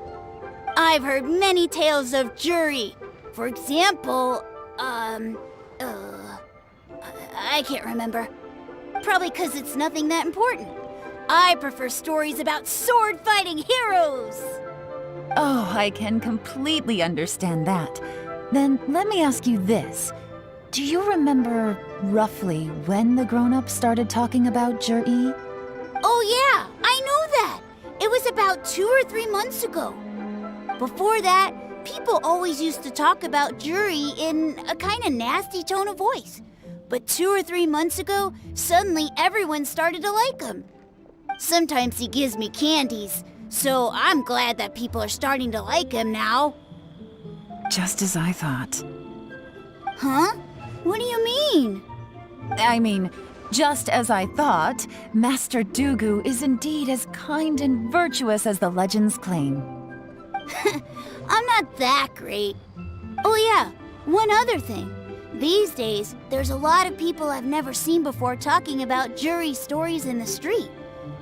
Speaker 15: I've heard many tales of Juri. For example, I can't remember. Probably 'cause it's nothing that important. I prefer stories about sword-fighting heroes.
Speaker 3: Oh, I can completely understand that. Then let me ask you this. Do you remember roughly when the grown-ups started talking about Jur-E?
Speaker 15: Oh yeah, I know that. It was about 2 or 3 months ago. Before that, people always used to talk about Juri in a kind of nasty tone of voice. But 2 or 3 months ago, suddenly everyone started to like him. Sometimes he gives me candies, so I'm glad that people are starting to like him now.
Speaker 3: Just as I thought.
Speaker 15: Huh? What do you mean?
Speaker 3: I mean, just as I thought, Master Dugu is indeed as kind and virtuous as the legends claim.
Speaker 15: I'm not that great. Oh yeah, one other thing. These days, there's a lot of people I've never seen before talking about Juri stories in the street.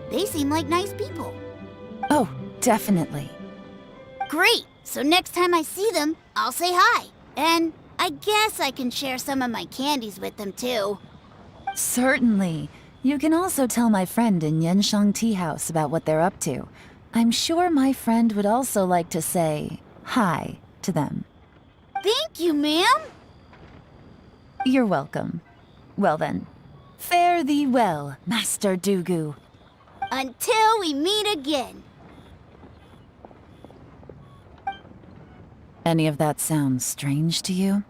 Speaker 15: They seem like nice people.
Speaker 3: Oh, definitely.
Speaker 15: Great! So next time I see them, I'll say hi. And I guess I can share some of my candies with them too.
Speaker 3: Certainly. You can also tell my friend in Yansheng Tea House about what they're up to. I'm sure my friend would also like to say hi to them.
Speaker 15: Thank you, ma'am.
Speaker 3: You're welcome. Well then, fare thee well, Master Dugu.
Speaker 15: Until we meet again.
Speaker 3: Any of that sound strange to you?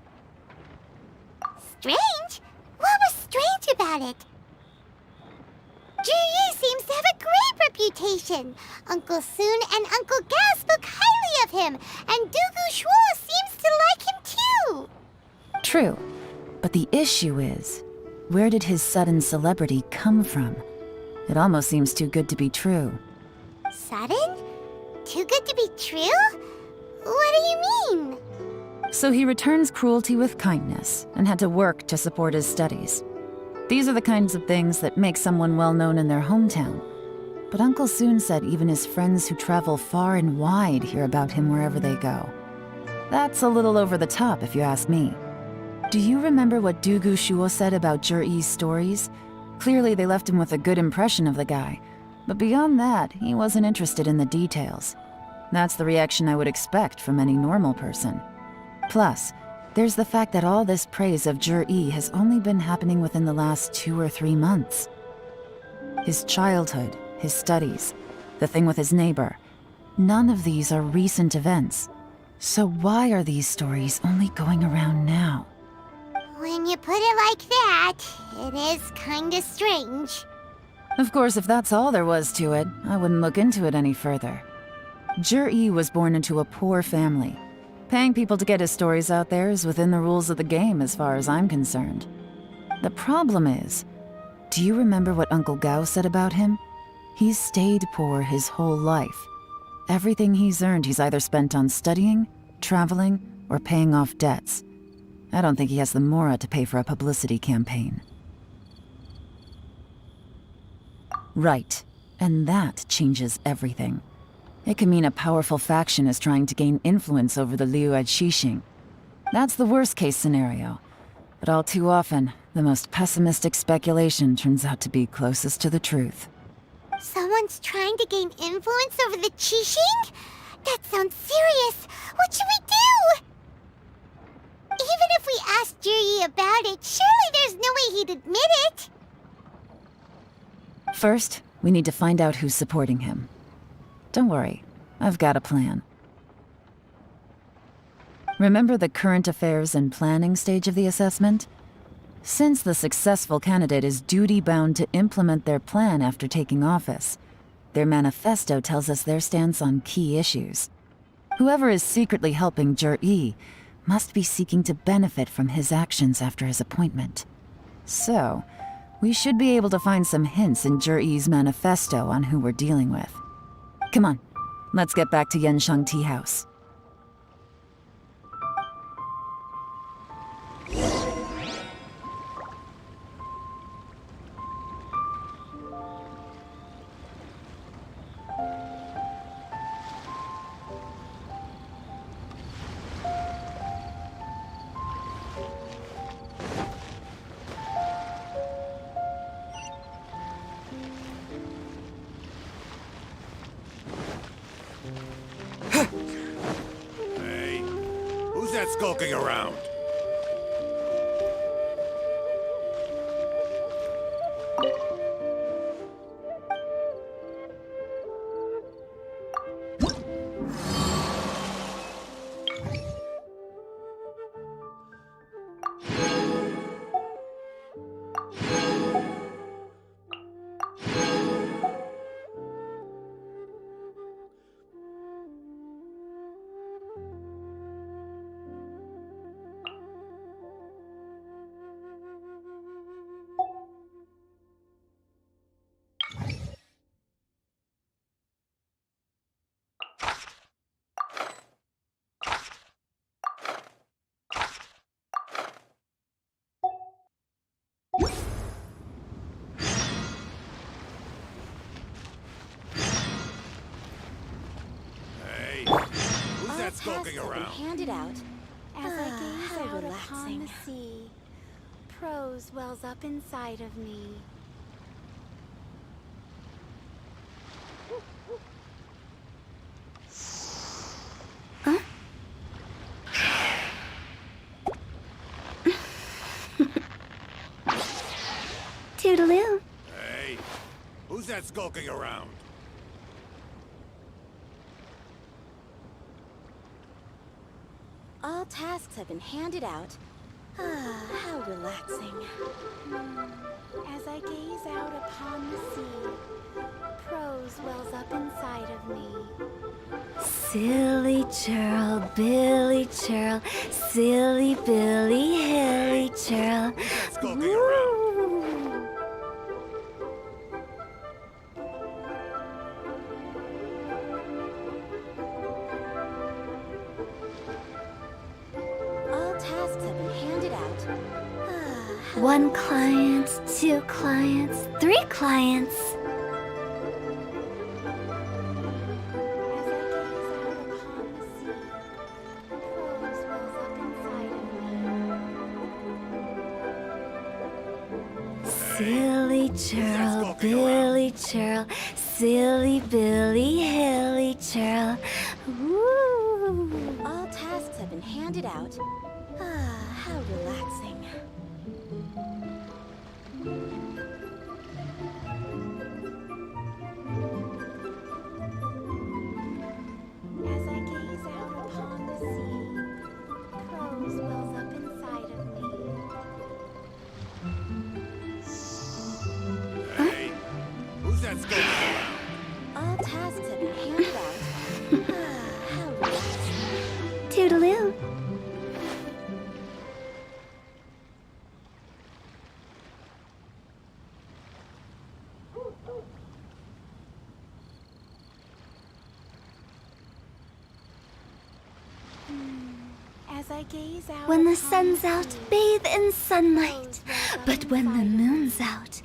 Speaker 2: Strange? What was strange about it? Juri seems to have a great reputation. Uncle Soon and Uncle Gao spoke highly of him, and Dugu Shuo seems to like him too.
Speaker 3: True. But the issue is, where did his sudden celebrity come from? It almost seems too good to be true.
Speaker 2: Sudden? Too good to be true? What do you mean?
Speaker 3: So he returns cruelty with kindness and had to work to support his studies. These are the kinds of things that make someone well known in their hometown. But Uncle Soon said even his friends who travel far and wide hear about him wherever they go. That's a little over the top if you ask me. Do you remember what Dugu Shuo said about Jur-E's stories? Clearly they left him with a good impression of the guy. But beyond that, he wasn't interested in the details. That's the reaction I would expect from any normal person. Plus, there's the fact that all this praise of Jur-E has only been happening within the last 2 or 3 months. His childhood, his studies, the thing with his neighbor, none of these are recent events. So why are these stories only going around now?
Speaker 2: When you put it like that, it is kinda strange.
Speaker 3: Of course, if that's all there was to it, I wouldn't look into it any further. Jur-E was born into a poor family. Paying people to get his stories out there is within the rules of the game as far as I'm concerned. The problem is, do you remember what Uncle Gao said about him? He's stayed poor his whole life. Everything he's earned he's either spent on studying, traveling, or paying off debts. I don't think he has the mora to pay for a publicity campaign. Right. And that changes everything. It can mean a powerful faction is trying to gain influence over the Liu Xixing. That's the worst-case scenario. But all too often, the most pessimistic speculation turns out to be closest to the truth.
Speaker 2: Someone's trying to gain influence over the Qixing? That sounds serious. What should we do? Even if we asked Jiri about it, surely there's no way he'd admit it.
Speaker 3: First, we need to find out who's supporting him. Don't worry, I've got a plan. Remember the current affairs and planning stage of the assessment? Since the successful candidate is duty-bound to implement their plan after taking office, their manifesto tells us their stance on key issues. Whoever is secretly helping Jir-E must be seeking to benefit from his actions after his appointment. So, we should be able to find some hints in Jir-E's manifesto on who we're dealing with. Come on, let's get back to Yansheng Tea House.
Speaker 11: Hey, who's that skulking around? Who's that skulking around?
Speaker 2: Handed out as I gaze out upon the sea. Prose wells up inside of me. Huh? Toodaloo.
Speaker 11: Hey, who's that skulking around?
Speaker 1: All tasks have been handed out. Ah, how relaxing.
Speaker 2: As I gaze out upon the sea, prose wells up inside of me.
Speaker 1: Silly churl, Billy churl, silly Billy, hilly churl.
Speaker 2: One client, two clients, three clients.
Speaker 1: Silly churl, Billy churl, silly Billy, hilly churl. Woo! All tasks have been handed out. Ah, how relaxing.
Speaker 2: As I gaze out upon the sea, prose wells up inside of me.
Speaker 11: Hey, who's that skulking around?
Speaker 1: All tasks have been handed out. Ah, how relaxing.
Speaker 2: Toodaloo. As I gaze out
Speaker 16: When the sun's out, bathe in sunlight. But when the moon's out,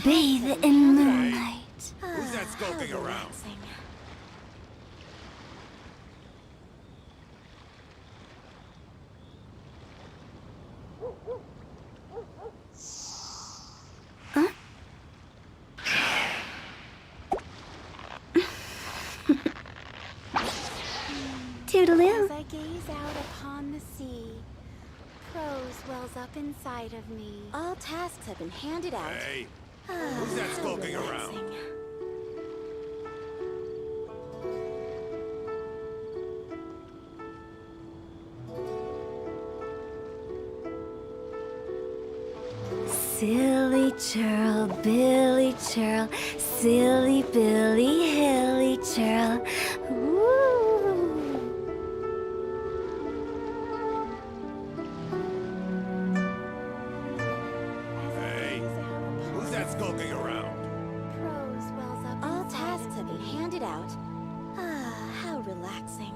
Speaker 16: bathe in moonlight.
Speaker 11: Who's that skulking around?
Speaker 16: Toodaloo.
Speaker 2: As I gaze out upon the sea, prose wells up inside of me.
Speaker 1: All tasks have been handed out.
Speaker 11: Hey, who's that skulking around?
Speaker 16: Silly churl, Billy churl, silly Billy, hilly churl. Ooh.
Speaker 11: Hey, who's that skulking around?
Speaker 2: Prose wells up
Speaker 1: All
Speaker 2: inside
Speaker 1: tasks
Speaker 2: of
Speaker 1: have been
Speaker 2: me.
Speaker 1: handed out. Ah, how relaxing.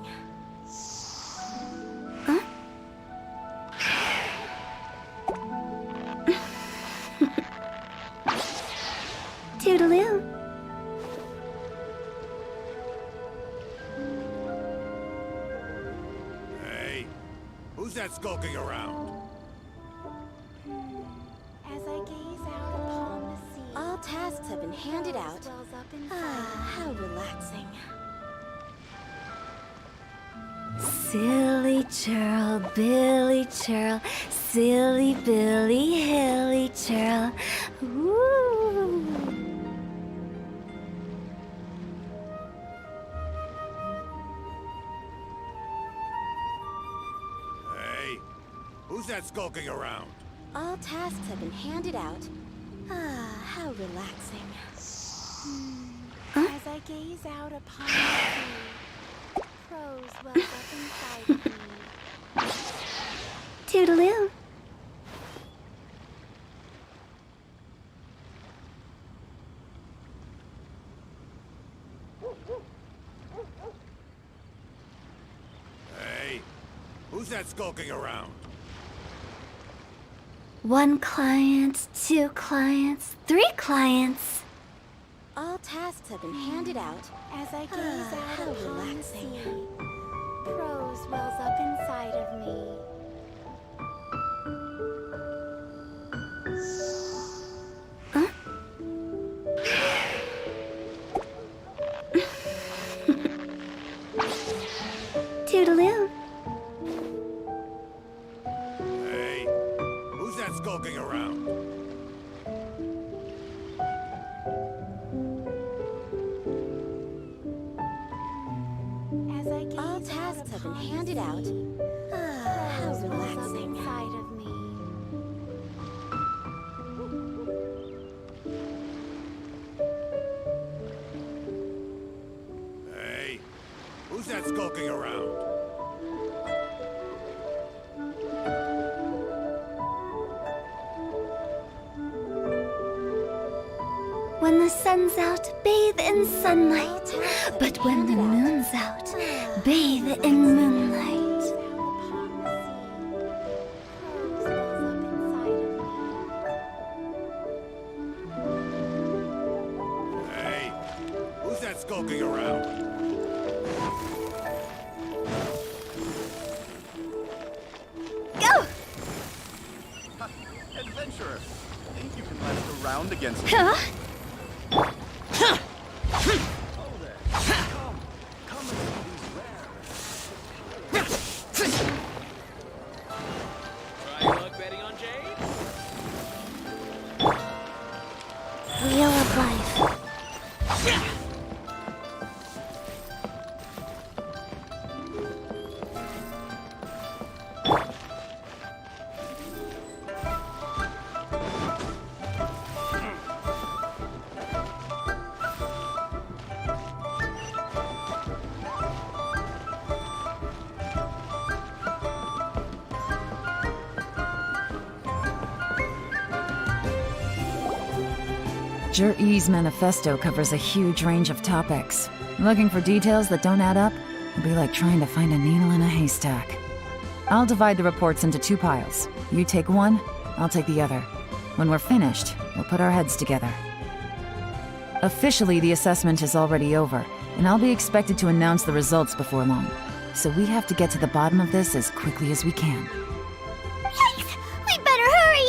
Speaker 16: Toodaloo.
Speaker 11: Hey, who's that skulking around?
Speaker 2: As I gaze out upon the sea,
Speaker 1: All tasks have been handed
Speaker 2: prose
Speaker 1: out.
Speaker 2: wells up inside
Speaker 1: Ah, how relaxing.
Speaker 16: Silly churl, Billy churl, silly Billy, hilly churl. Ooh.
Speaker 11: Hey, who's that skulking around?
Speaker 1: All tasks have been handed out. Ah, how relaxing.
Speaker 2: As I gaze out upon the sea, prose wells up inside of me.
Speaker 16: Toodaloo.
Speaker 11: Hey, who's that skulking around?
Speaker 16: One client, two clients, three clients.
Speaker 1: All tasks have been handed out.
Speaker 2: As I gaze
Speaker 1: Ah,
Speaker 2: out
Speaker 1: how
Speaker 2: upon the
Speaker 1: relaxing.
Speaker 2: sea, prose wells up inside of me.
Speaker 16: Toodaloo.
Speaker 11: Hey, who's that skulking around?
Speaker 2: As I gaze
Speaker 1: All
Speaker 2: out
Speaker 1: tasks have been
Speaker 2: upon the
Speaker 1: handed out.
Speaker 2: sea,
Speaker 1: Ah, how
Speaker 2: prose wells up
Speaker 1: relaxing.
Speaker 2: inside of me.
Speaker 11: Hey, who's that skulking around?
Speaker 16: When the sun's out, bathe in sunlight. But when the moon's out, bathe in moonlight.
Speaker 11: Hey, who's that skulking around?
Speaker 16: Go!
Speaker 17: Adventurer, think you can last a round against me?
Speaker 16: Huh?
Speaker 6: Try luck betting on Jade?
Speaker 16: Wheel of life.
Speaker 3: Jur-E's manifesto covers a huge range of topics. Looking for details that don't add up would be like trying to find a needle in a haystack. I'll divide the reports into 2 piles. You take one, I'll take the other. When we're finished, we'll put our heads together. Officially, the assessment is already over, and I'll be expected to announce the results before long. So we have to get to the bottom of this as quickly as we can.
Speaker 2: Yikes! We better hurry!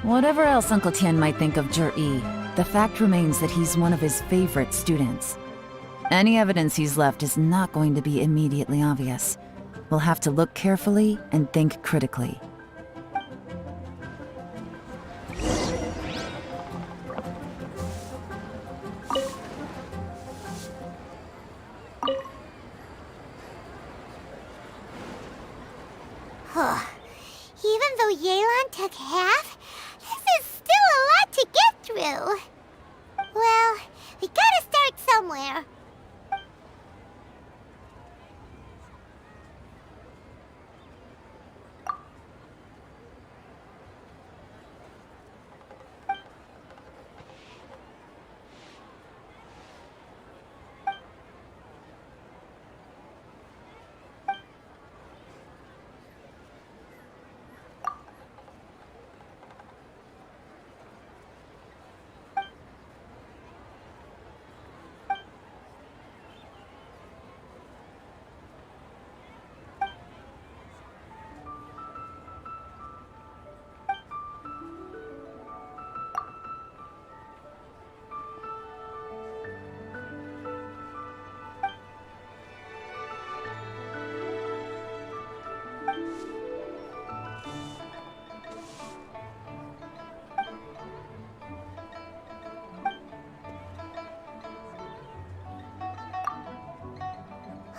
Speaker 3: Whatever else Uncle Tian might think of Zhi, the fact remains that he's one of his favorite students. Any evidence he's left is not going to be immediately obvious. We'll have to look carefully and think critically.
Speaker 2: Even though Yelan took half, this is still a lot to get through. Well, we gotta start somewhere.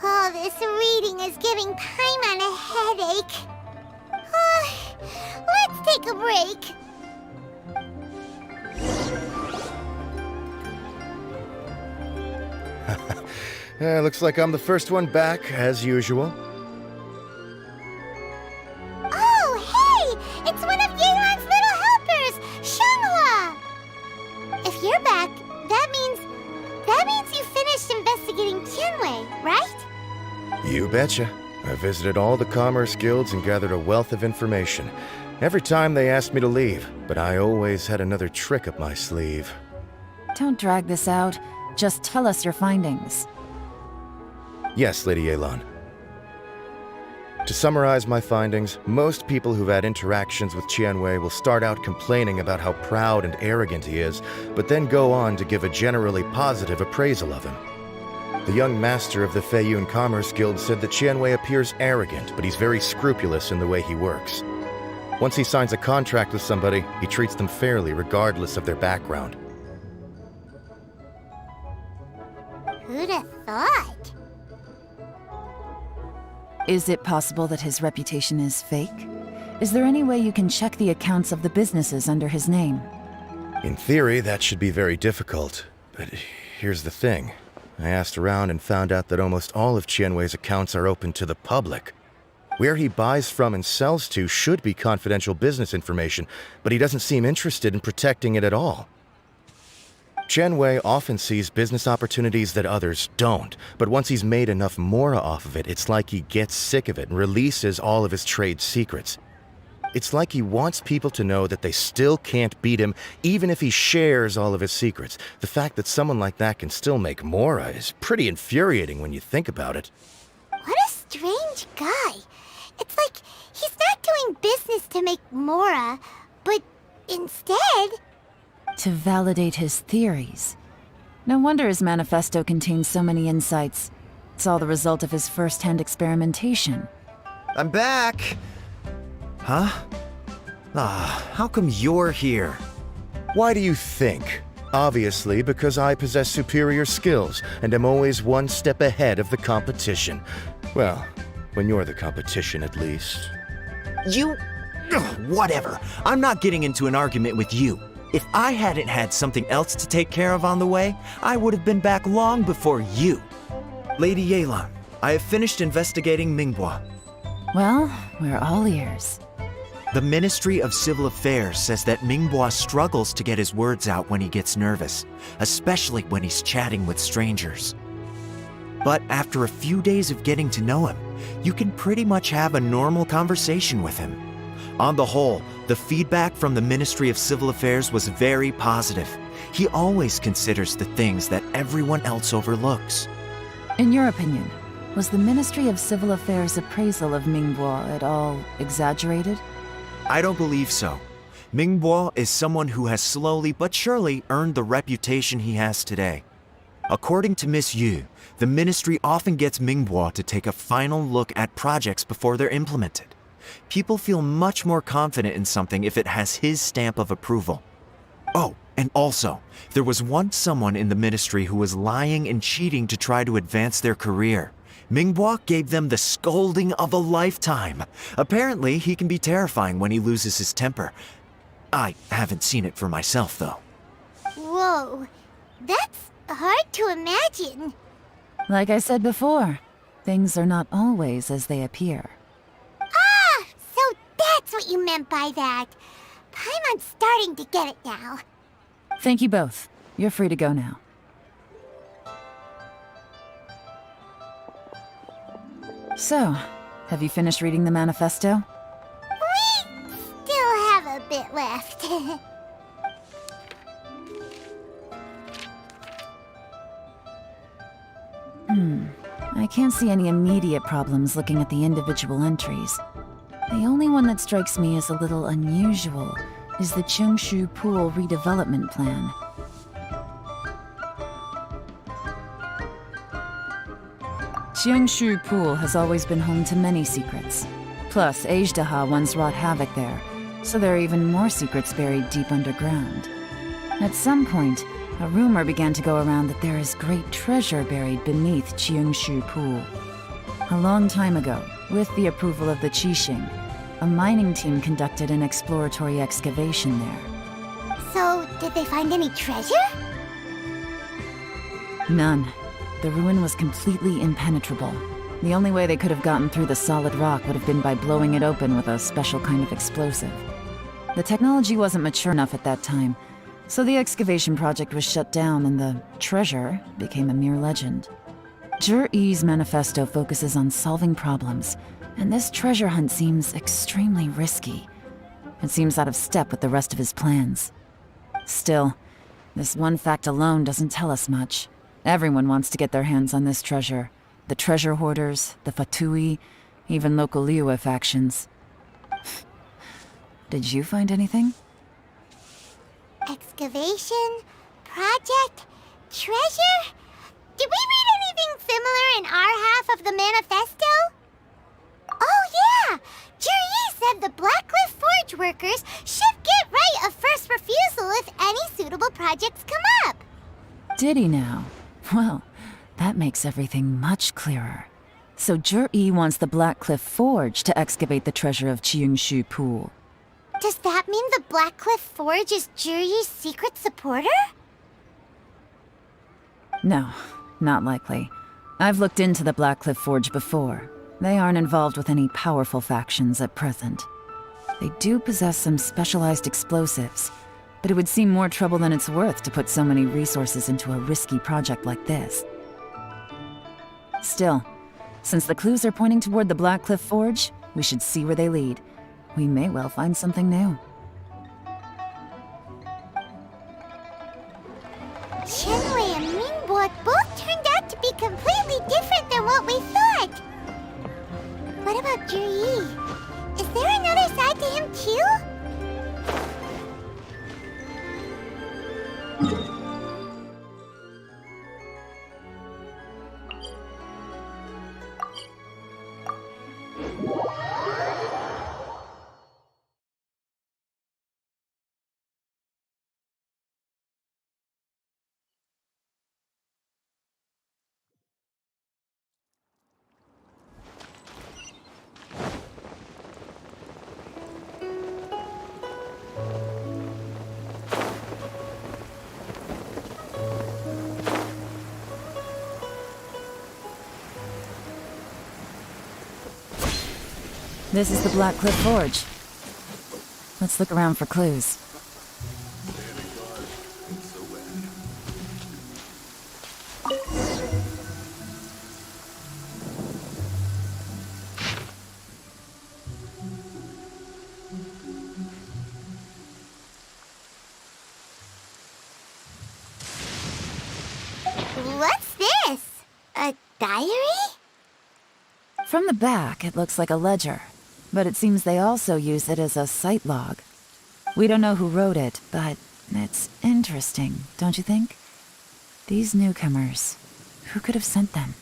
Speaker 2: Oh, this reading is giving Paimon a headache. Let's take a break.
Speaker 11: Looks like I'm the first one back, as usual.
Speaker 2: Oh, hey! It's one of Yelan's little helpers, Shanghua! If you're back, that means you finished investigating Tianwei, right?
Speaker 11: You betcha. I visited all the commerce guilds and gathered a wealth of information. Every time they asked me to leave, but I always had another trick up my sleeve.
Speaker 3: Don't drag this out. Just tell us your findings.
Speaker 11: Yes, Lady Yelan. To summarize my findings, most people who've had interactions with Tianwei will start out complaining about how proud and arrogant he is, but then go on to give a generally positive appraisal of him. The young master of the Feiyun Commerce Guild said that Tianwei appears arrogant, but he's very scrupulous in the way he works. Once he signs a contract with somebody, he treats them fairly regardless of their background.
Speaker 2: Who'd have thought?
Speaker 3: Is it possible that his reputation is fake? Is there any way you can check the accounts of the businesses under his name?
Speaker 11: In theory, that should be very difficult. But here's the thing. I asked around and found out that almost all of Tianwei's accounts are open to the public. Where he buys from and sells to should be confidential business information, but he doesn't seem interested in protecting it at all. Tianwei often sees business opportunities that others don't, but once he's made enough mora off of it, it's like he gets sick of it and releases all of his trade secrets. It's like he wants people to know that they still can't beat him, even if he shares all of his secrets. The fact that someone like that can still make mora is pretty infuriating when you think about it.
Speaker 2: What a strange guy. It's like he's not doing business to make mora, but instead...
Speaker 3: to validate his theories. No wonder his manifesto contains so many insights. It's all the result of his first-hand experimentation.
Speaker 8: I'm back! Huh? How come you're here?
Speaker 11: Why do you think? Obviously, because I possess superior skills and am always one step ahead of the competition. Well, when you're the competition, at least.
Speaker 8: You... whatever. I'm not getting into an argument with you. If I hadn't had something else to take care of on the way, I would have been back long before you. Lady Yelan, I have finished investigating Minghua.
Speaker 3: Well, we're all ears.
Speaker 8: The Ministry of Civil Affairs says that Minghua struggles to get his words out when he gets nervous, especially when he's chatting with strangers. But after a few days of getting to know him, you can pretty much have a normal conversation with him. On the whole, the feedback from the Ministry of Civil Affairs was very positive. He always considers the things that everyone else overlooks.
Speaker 3: In your opinion, was the Ministry of Civil Affairs' appraisal of Mingbo at all exaggerated?
Speaker 8: I don't believe so. Mingbo is someone who has slowly but surely earned the reputation he has today. According to Miss Yu, the ministry often gets Mingbo to take a final look at projects before they're implemented. People feel much more confident in something if it has his stamp of approval. Oh, and also, there was once someone in the ministry who was lying and cheating to try to advance their career. Mingbo gave them the scolding of a lifetime. Apparently, he can be terrifying when he loses his temper. I haven't seen it for myself, though.
Speaker 2: Whoa, that's hard to imagine.
Speaker 3: Like I said before, things are not always as they appear.
Speaker 2: Ah, so that's what you meant by that. Paimon's starting to get it now.
Speaker 3: Thank you both. You're free to go now. So, have you finished reading the manifesto?
Speaker 2: We still have a bit left.
Speaker 3: I can't see any immediate problems looking at the individual entries. The only one that strikes me as a little unusual is the Cheongshu Pool redevelopment plan. Cheongshu Pool has always been home to many secrets. Plus, Ajdaha once wrought havoc there, so there are even more secrets buried deep underground. At some point, a rumor began to go around that there is great treasure buried beneath Cheongshu Pool. A long time ago, with the approval of the Qixing, a mining team conducted an exploratory excavation there.
Speaker 2: So, did they find any treasure?
Speaker 3: None. The ruin was completely impenetrable. The only way they could have gotten through the solid rock would have been by blowing it open with a special kind of explosive. The technology wasn't mature enough at that time, so the excavation project was shut down and the treasure became a mere legend. Zhi-Yi's manifesto focuses on solving problems, and this treasure hunt seems extremely risky. It seems out of step with the rest of his plans. Still, this one fact alone doesn't tell us much. Everyone wants to get their hands on this treasure. The treasure hoarders, the Fatui, even local Liyue factions. Did you find anything?
Speaker 2: Excavation? Project? Treasure? Did we read anything similar in our half of the manifesto? Oh yeah! Zhi-Yi said the Blackcliff Forge workers should get right of first refusal if any suitable projects come up.
Speaker 3: Did he now? Well, that makes everything much clearer. So Zhi-Yi wants the Blackcliff Forge to excavate the treasure of Cheongshu Pool.
Speaker 2: Does that mean the Blackcliff Forge is Zhi-Yi's secret supporter?
Speaker 3: No, not likely. I've looked into the Blackcliff Forge before. They aren't involved with any powerful factions at present. They do possess some specialized explosives, but it would seem more trouble than it's worth to put so many resources into a risky project like this. Still, since the clues are pointing toward the Blackcliff Forge, we should see where they lead. We may well find something new.
Speaker 2: Qianwei and Mingbo both turned out to be completely different than what we thought. What about Zhi-Yi? Is there another side to him too?
Speaker 3: This is the Blackcliff Forge. Let's look around for clues. From the back, it looks like a ledger, but it seems they also use it as a site log. We don't know who wrote it, but it's interesting, don't you think? These newcomers, who could have sent them?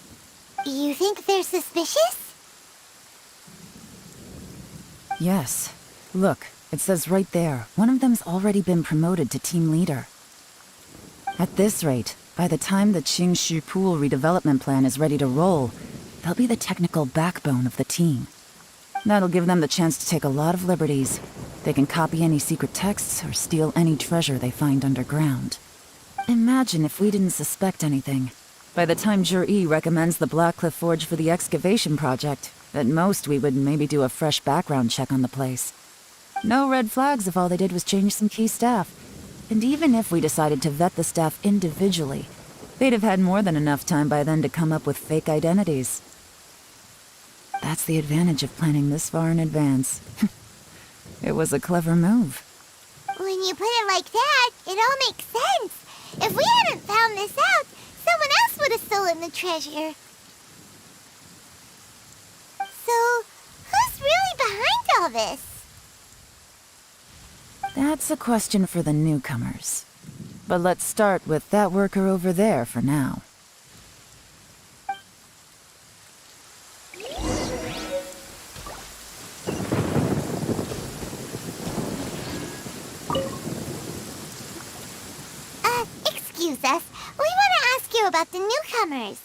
Speaker 2: You think they're suspicious?
Speaker 3: Yes. Look, it says right there, one of them's already been promoted to team leader. At this rate, by the time the Qingshu Pool redevelopment plan is ready to roll, they'll be the technical backbone of the team. That'll give them the chance to take a lot of liberties. They can copy any secret texts or steal any treasure they find underground. Imagine if we didn't suspect anything. By the time Jur-E recommends the Blackcliff Forge for the excavation project, at most we would maybe do a fresh background check on the place. No red flags if all they did was change some key staff. And even if we decided to vet the staff individually, they'd have had more than enough time by then to come up with fake identities. That's the advantage of planning this far in advance. It was a clever move.
Speaker 2: When you put it like that, it all makes sense. If we hadn't found this out, someone else would have stolen the treasure. So, who's really behind all this?
Speaker 3: That's a question for the newcomers. But let's start with that worker over there for now.
Speaker 2: Excuse us. We want to ask you about the newcomers.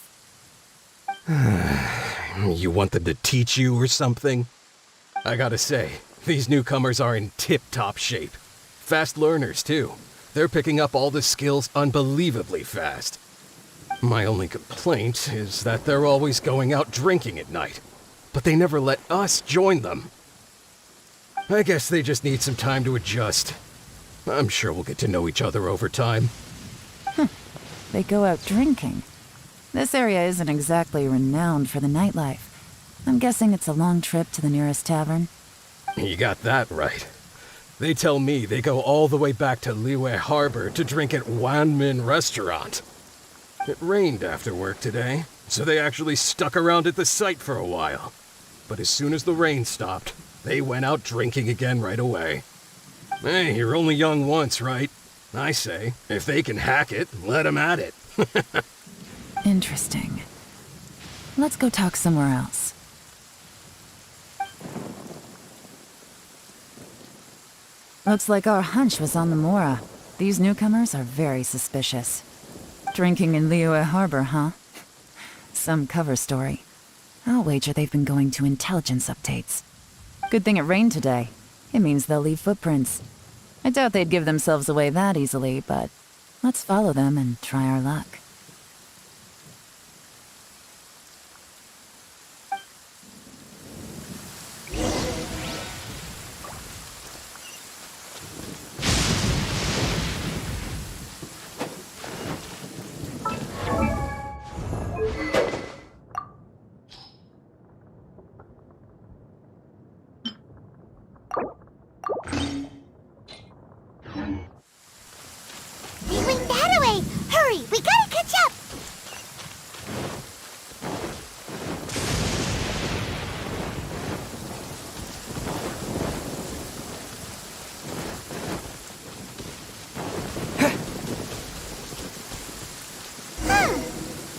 Speaker 18: You want them to teach you or something? I gotta say, these newcomers are in tip-top shape. Fast learners, too. They're picking up all the skills unbelievably fast. My only complaint is that they're always going out drinking at night, but they never let us join them. I guess they just need some time to adjust. I'm sure we'll get to know each other over time.
Speaker 3: They go out drinking. This area isn't exactly renowned for the nightlife. I'm guessing it's a long trip to the nearest tavern.
Speaker 18: You got that right. They tell me they go all the way back to Liyue Harbor to drink at Wanmin Restaurant. It rained after work today, so they actually stuck around at the site for a while. But as soon as the rain stopped, they went out drinking again right away. Hey, you're only young once, right? I say, if they can hack it, let them at it.
Speaker 3: Interesting. Let's go talk somewhere else. Looks like our hunch was on the Mora. These newcomers are very suspicious. Drinking in Liyue Harbor, huh? Some cover story. I'll wager they've been going to intelligence updates. Good thing it rained today. It means they'll leave footprints. I doubt they'd give themselves away that easily, but let's follow them and try our luck.
Speaker 2: They went that way! Hurry, we gotta catch up!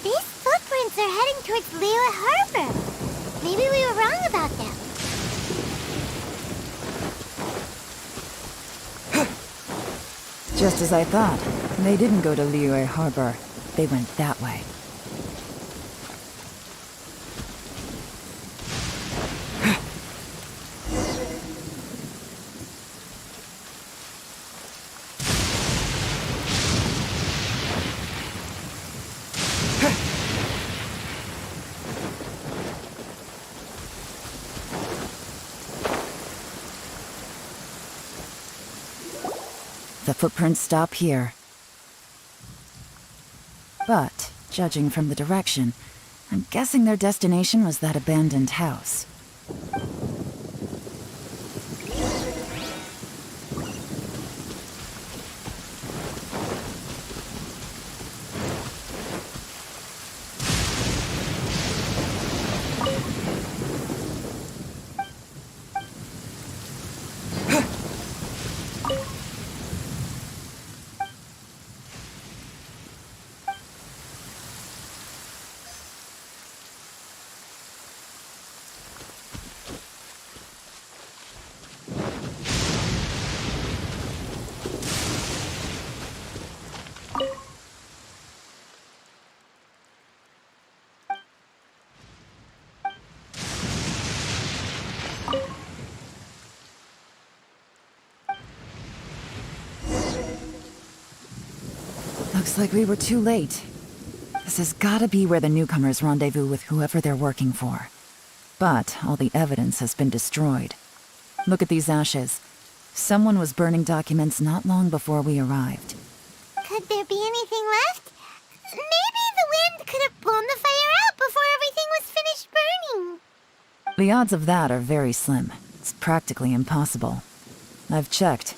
Speaker 2: These footprints are heading towards Liyue Harbor. Maybe we were wrong about them.
Speaker 3: Just as I thought. They didn't go to Liyue Harbor. They went that way. The footprints stop here. But, judging from the direction, I'm guessing their destination was that abandoned house. Looks like we were too late. This has gotta be where the newcomers rendezvous with whoever they're working for. But all the evidence has been destroyed. Look at these ashes. Someone was burning documents not long before we arrived.
Speaker 2: Could there be anything left? Maybe the wind could have blown the fire out before everything was finished burning.
Speaker 3: The odds of that are very slim. It's practically impossible. I've checked.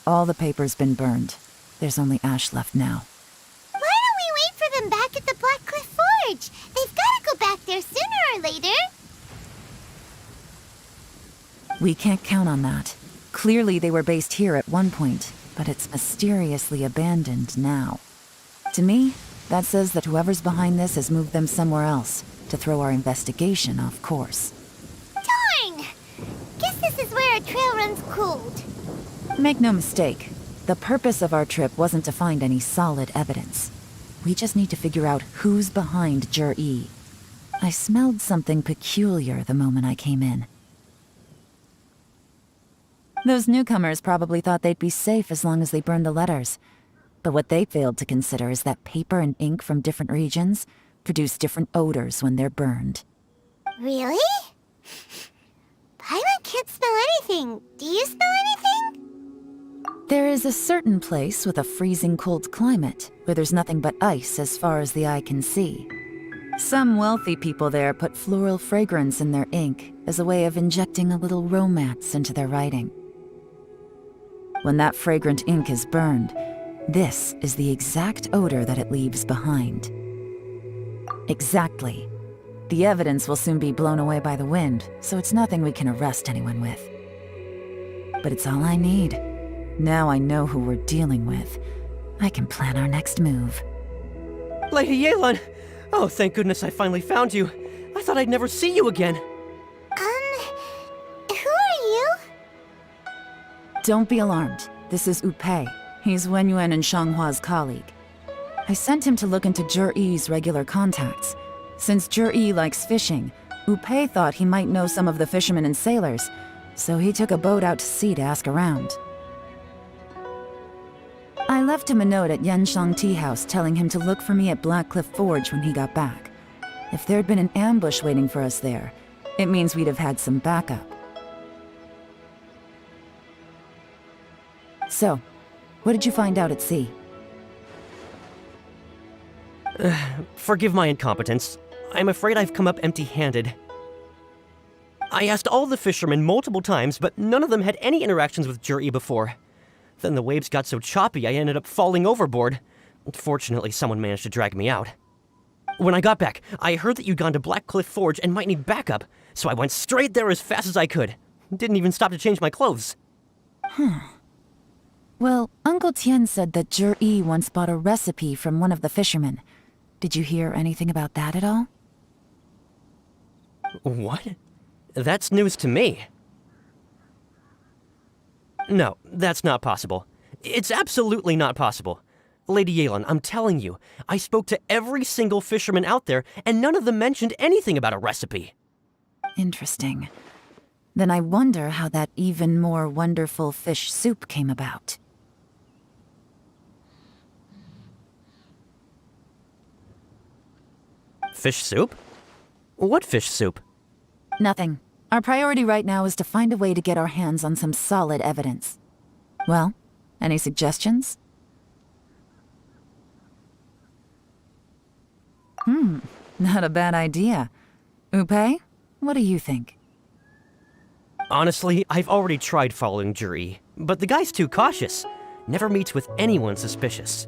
Speaker 3: All the paper's been burned. There's only ash left now.
Speaker 2: Why don't we wait for them back at the Black Cliff Forge? They've got to go back there sooner or later.
Speaker 3: We can't count on that. Clearly they were based here at one point, but it's mysteriously abandoned now. To me, that says that whoever's behind this has moved them somewhere else, to throw our investigation off course.
Speaker 2: Darn! Guess this is where our trail runs cold.
Speaker 3: Make no mistake, the purpose of our trip wasn't to find any solid evidence. We just need to figure out who's behind Jur-E. I smelled something peculiar the moment I came in. Those newcomers probably thought they'd be safe as long as they burned the letters. But what they failed to consider is that paper and ink from different regions produce different odors when they're burned.
Speaker 2: Really? Paimon can't smell anything. Do you smell anything?
Speaker 3: There is a certain place with a freezing cold climate where there's nothing but ice as far as the eye can see. Some wealthy people there put floral fragrance in their ink as a way of injecting a little romance into their writing. When that fragrant ink is burned, this is the exact odor that it leaves behind. Exactly. The evidence will soon be blown away by the wind, so it's nothing we can arrest anyone with. But it's all I need. Now I know who we're dealing with. I can plan our next move.
Speaker 13: Lady Yelan! Oh, thank goodness I finally found you. I thought I'd never see you again.
Speaker 2: Who are you?
Speaker 3: Don't be alarmed. This is Upei. He's Wenyuan and Shanghua's colleague. I sent him to look into Jur-E's regular contacts. Since Jur-E likes fishing, Upei thought he might know some of the fishermen and sailors, so he took a boat out to sea to ask around. I left him a note at Yanshang Tea House telling him to look for me at Black Cliff Forge when he got back. If there'd been an ambush waiting for us there, it means we'd have had some backup. So, what did you find out at sea?
Speaker 13: Forgive my incompetence. I'm afraid I've come up empty-handed. I asked all the fishermen multiple times, but none of them had any interactions with Jur-E before. Then the waves got so choppy I ended up falling overboard. Fortunately, someone managed to drag me out. When I got back, I heard that you'd gone to Black Cliff Forge and might need backup, so I went straight there as fast as I could. Didn't even stop to change my clothes.
Speaker 3: Well, Uncle Tian said that Jur-E once bought a recipe from one of the fishermen. Did you hear anything about that at all?
Speaker 13: What? That's news to me. No, that's not possible. It's absolutely not possible. Lady Yelan, I'm telling you, I spoke to every single fisherman out there, and none of them mentioned anything about a recipe.
Speaker 3: Interesting. Then I wonder how that even more wonderful fish soup came about.
Speaker 13: Fish soup? What fish soup?
Speaker 3: Nothing. Our priority right now is to find a way to get our hands on some solid evidence. Well, any suggestions? Not a bad idea. Upei, what do you think?
Speaker 13: Honestly, I've already tried following Jur-E, but the guy's too cautious. Never meets with anyone suspicious.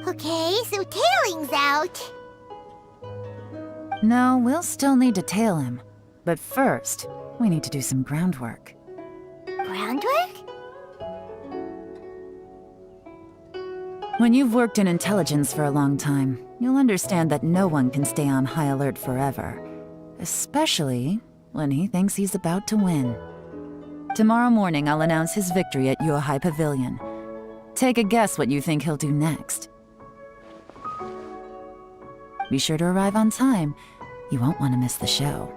Speaker 2: Okay, so tailing's out.
Speaker 3: No, we'll still need to tail him. But first, we need to do some groundwork.
Speaker 2: Groundwork?
Speaker 3: When you've worked in intelligence for a long time, you'll understand that no one can stay on high alert forever. Especially when he thinks he's about to win. Tomorrow morning, I'll announce his victory at Yuehai Pavilion. Take a guess what you think he'll do next. Be sure to arrive on time. You won't want to miss the show.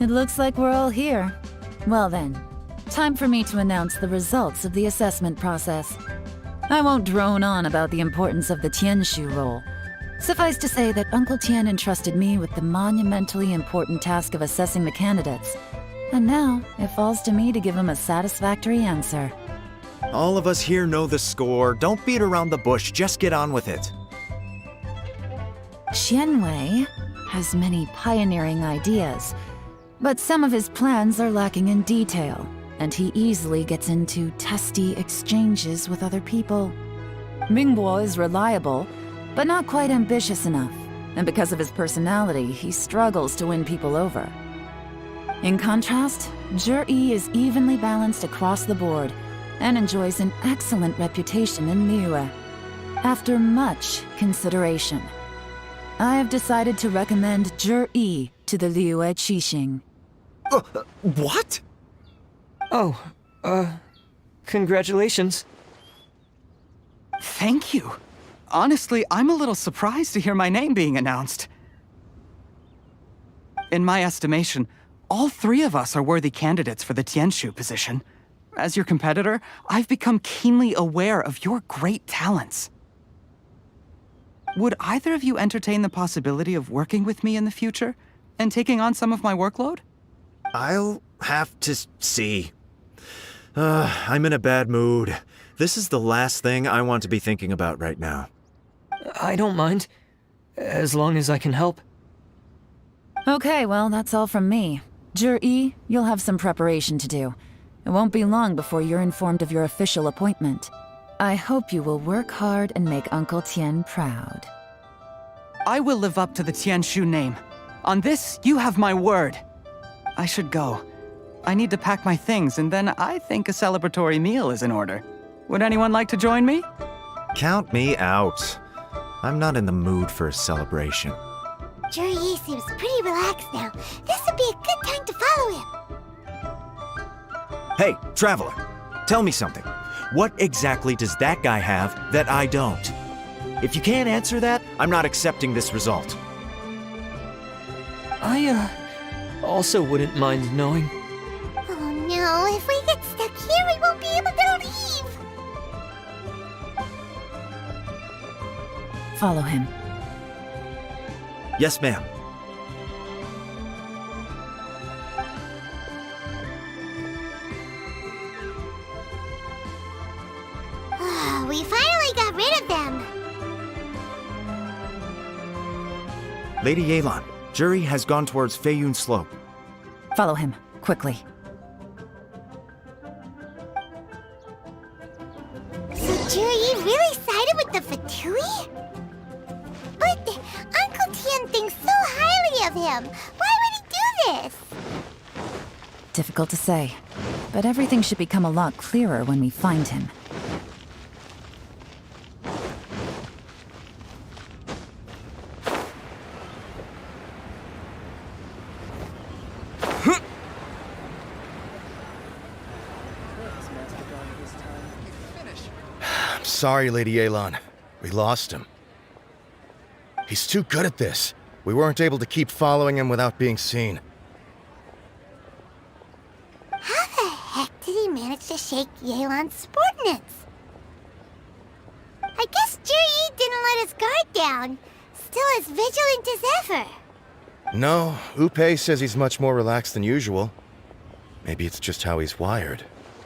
Speaker 3: It looks like we're all here. Well then, time for me to announce the results of the assessment process. I won't drone on about the importance of the Tianshu role. Suffice to say that Uncle Tian entrusted me with the monumentally important task of assessing the candidates. And now, it falls to me to give him a satisfactory answer.
Speaker 8: All of us here know the score. Don't beat around the bush, just get on with it.
Speaker 3: Qianwei has many pioneering ideas, but some of his plans are lacking in detail, and he easily gets into testy exchanges with other people. Mingbo is reliable, but not quite ambitious enough, and because of his personality, he struggles to win people over. In contrast, Zhi is evenly balanced across the board, and enjoys an excellent reputation in Liyue. After much consideration, I have decided to recommend Zhi to the Liyue Qixing.
Speaker 8: What?
Speaker 9: Oh, congratulations.
Speaker 10: Thank you. Honestly, I'm a little surprised to hear my name being announced. In my estimation, all three of us are worthy candidates for the Tianshu position. As your competitor, I've become keenly aware of your great talents. Would either of you entertain the possibility of working with me in the future and taking on some of my workload?
Speaker 8: I'll have to see. I'm in a bad mood. This is the last thing I want to be thinking about right now.
Speaker 9: I don't mind, as long as I can help.
Speaker 3: Okay, well, that's all from me. Zhi, you'll have some preparation to do. It won't be long before you're informed of your official appointment. I hope you will work hard and make Uncle Tian proud.
Speaker 10: I will live up to the Tianshu name. On this, you have my word. I should go. I need to pack my things, and then I think a celebratory meal is in order. Would anyone like to join me?
Speaker 8: Count me out. I'm not in the mood for a celebration.
Speaker 2: Zhi seems pretty relaxed now. This would be a good time to follow him.
Speaker 8: Hey, traveler, tell me something. What exactly does that guy have that I don't? If you can't answer that, I'm not accepting this result.
Speaker 9: I, also wouldn't mind knowing.
Speaker 2: Oh no, if we get stuck here, we won't be able to leave!
Speaker 3: Follow him.
Speaker 8: Yes, ma'am.
Speaker 2: We finally got rid of them!
Speaker 8: Lady Yelan, Zhi has gone towards Feiyun Slope.
Speaker 3: Follow him, quickly.
Speaker 2: So Zhi really sided with the Fatui? But Uncle Tian thinks so highly of him. Why would he do this?
Speaker 3: Difficult to say, but everything should become a lot clearer when we find him.
Speaker 11: Sorry, Lady Yelan. We lost him. He's too good at this. We weren't able to keep following him without being seen.
Speaker 2: How the heck did he manage to shake Yelan's subordinates? I guess Juri didn't let his guard down. Still as vigilant as ever.
Speaker 11: No, Upe says he's much more relaxed than usual. Maybe it's just how he's wired.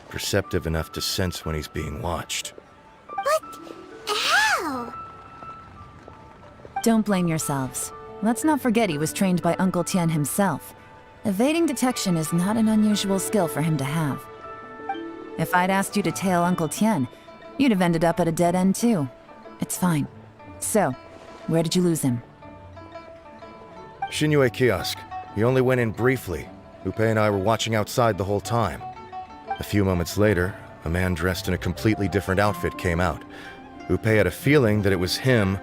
Speaker 11: Perceptive enough to sense when he's being watched.
Speaker 2: But how?
Speaker 3: Don't blame yourselves. Let's not forget he was trained by Uncle Tian himself. Evading detection is not an unusual skill for him to have. If I'd asked you to tail Uncle Tian, you'd have ended up at a dead end too. It's fine. So, where did you lose him?
Speaker 11: Shinue Kiosk. He only went in briefly. Upe and I were watching outside the whole time. A few moments later, a man dressed in a completely different outfit came out. Upe had a feeling that it was him,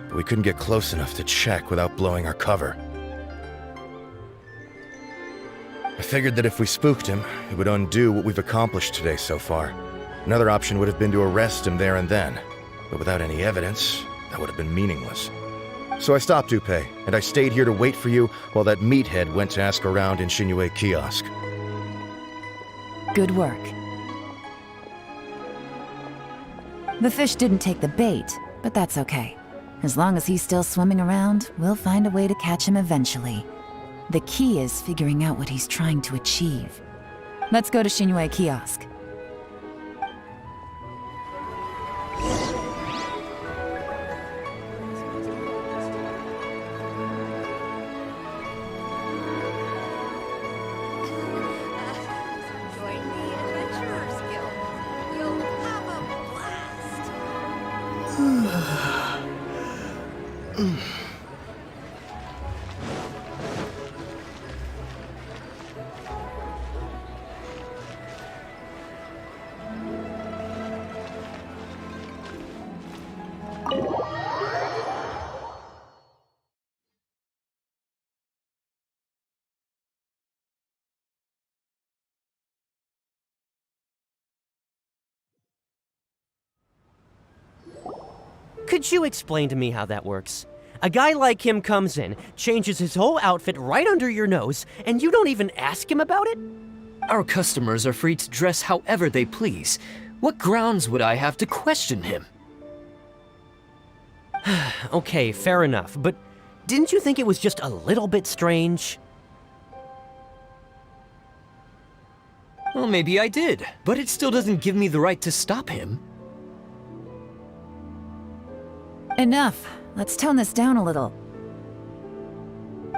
Speaker 11: but we couldn't get close enough to check without blowing our cover. I figured that if we spooked him, it would undo what we've accomplished today so far. Another option would have been to arrest him there and then, but without any evidence, that would have been meaningless. So I stopped Upe, and I stayed here to wait for you while that meathead went to ask around in Shinue Kiosk.
Speaker 3: Good work. The fish didn't take the bait, but that's okay. As long as he's still swimming around, we'll find a way to catch him eventually. The key is figuring out what he's trying to achieve. Let's go to Shinue Kiosk.
Speaker 13: Could you explain to me how that works? A guy like him comes in, changes his whole outfit right under your nose, and you don't even ask him about it?
Speaker 9: Our customers are free to dress however they please. What grounds would I have to question him?
Speaker 13: Okay, fair enough, but didn't you think it was just a little bit strange?
Speaker 9: Well, maybe I did, but it still doesn't give me the right to stop him.
Speaker 3: Enough. Let's tone this down a little.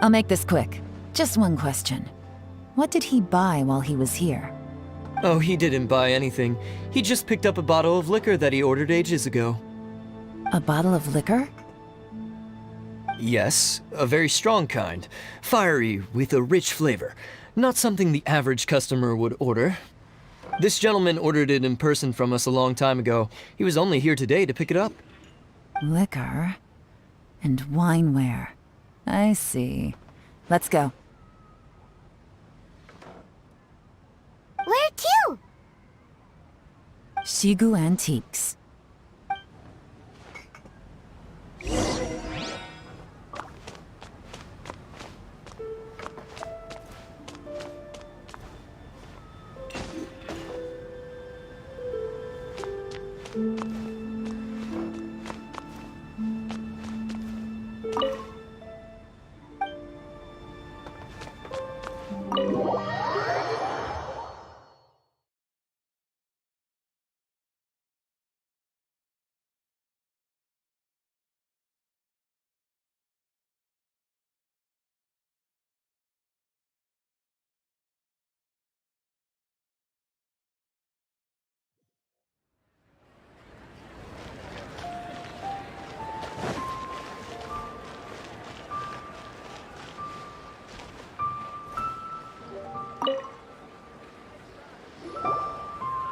Speaker 3: I'll make this quick. Just one question. What did he buy while he was here?
Speaker 9: Oh, he didn't buy anything. He just picked up a bottle of liquor that he ordered ages ago.
Speaker 3: A bottle of liquor?
Speaker 9: Yes, a very strong kind. Fiery, with a rich flavor. Not something the average customer would order. This gentleman ordered it in person from us a long time ago. He was only here today to pick it up.
Speaker 3: Liquor and wineware. I see. Let's go.
Speaker 2: Where to?
Speaker 3: Shigu Antiques.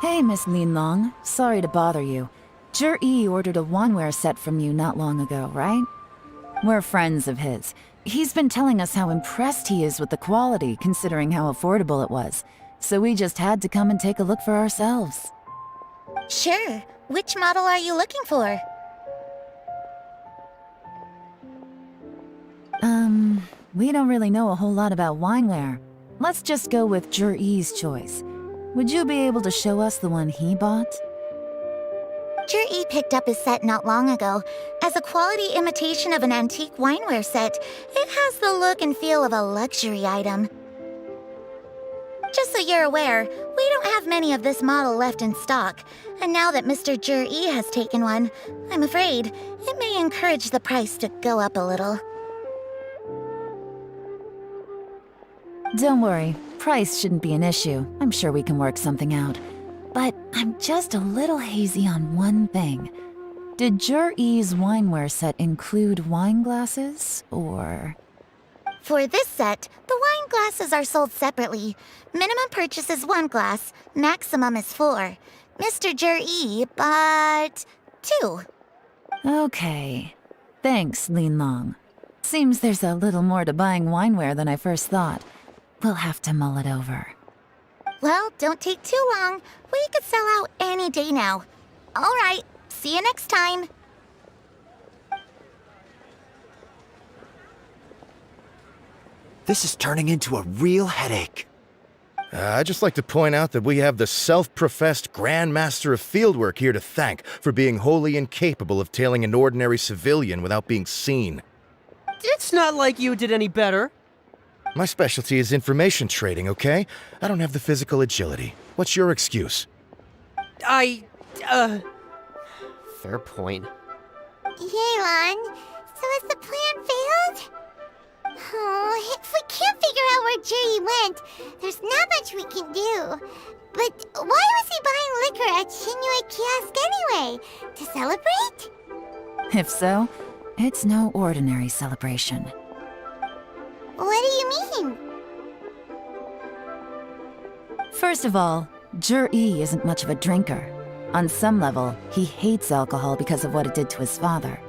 Speaker 3: Hey, Miss Lin Long. Sorry to bother you. Zhi ordered a wanware set from you not long ago, right? We're friends of his. He's been telling us how impressed he is with the quality, considering how affordable it was. So we just had to come and take a look for ourselves.
Speaker 16: Sure. Which model are you looking for?
Speaker 3: We don't really know a whole lot about wineware. Let's just go with Jur-E's choice. Would you be able to show us the one he bought?
Speaker 2: Jur-E picked up his set not long ago. As a quality imitation of an antique wineware set, it has the look and feel of a luxury item. Just so you're aware, we don't have many of this model left in stock, and now that Mr. Jur-E has taken one, I'm afraid it may encourage the price to go up a little.
Speaker 3: Don't worry, price shouldn't be an issue. I'm sure we can work something out. But I'm just a little hazy on one thing. Did Jur-E's wineware set include wine glasses, or...?
Speaker 2: For this set, the wine glasses are sold separately. Minimum purchase is 1 glass, maximum is 4. Mr. Jur-E bought 2.
Speaker 3: Okay. Thanks, Lin Long. Seems there's a little more to buying wineware than I first thought. We'll have to mull it over.
Speaker 2: Well, don't take too long. We could sell out any day now. All right, see you next time.
Speaker 8: This is turning into a real headache.
Speaker 11: I'd just like to point out that we have the self-professed Grand Master of Fieldwork here to thank for being wholly incapable of tailing an ordinary civilian without being seen.
Speaker 13: It's not like you did any better.
Speaker 11: My specialty is information trading, okay? I don't have the physical agility. What's your excuse?
Speaker 13: Fair point.
Speaker 2: Yelan, so has the plan failed? Oh, if we can't figure out where Jur-E went, there's not much we can do. But why was he buying liquor at Shinue Kiosk anyway? To celebrate?
Speaker 3: If so, it's no ordinary celebration.
Speaker 2: What do you mean?
Speaker 3: First of all, Jur-E isn't much of a drinker. On some level, he hates alcohol because of what it did to his father.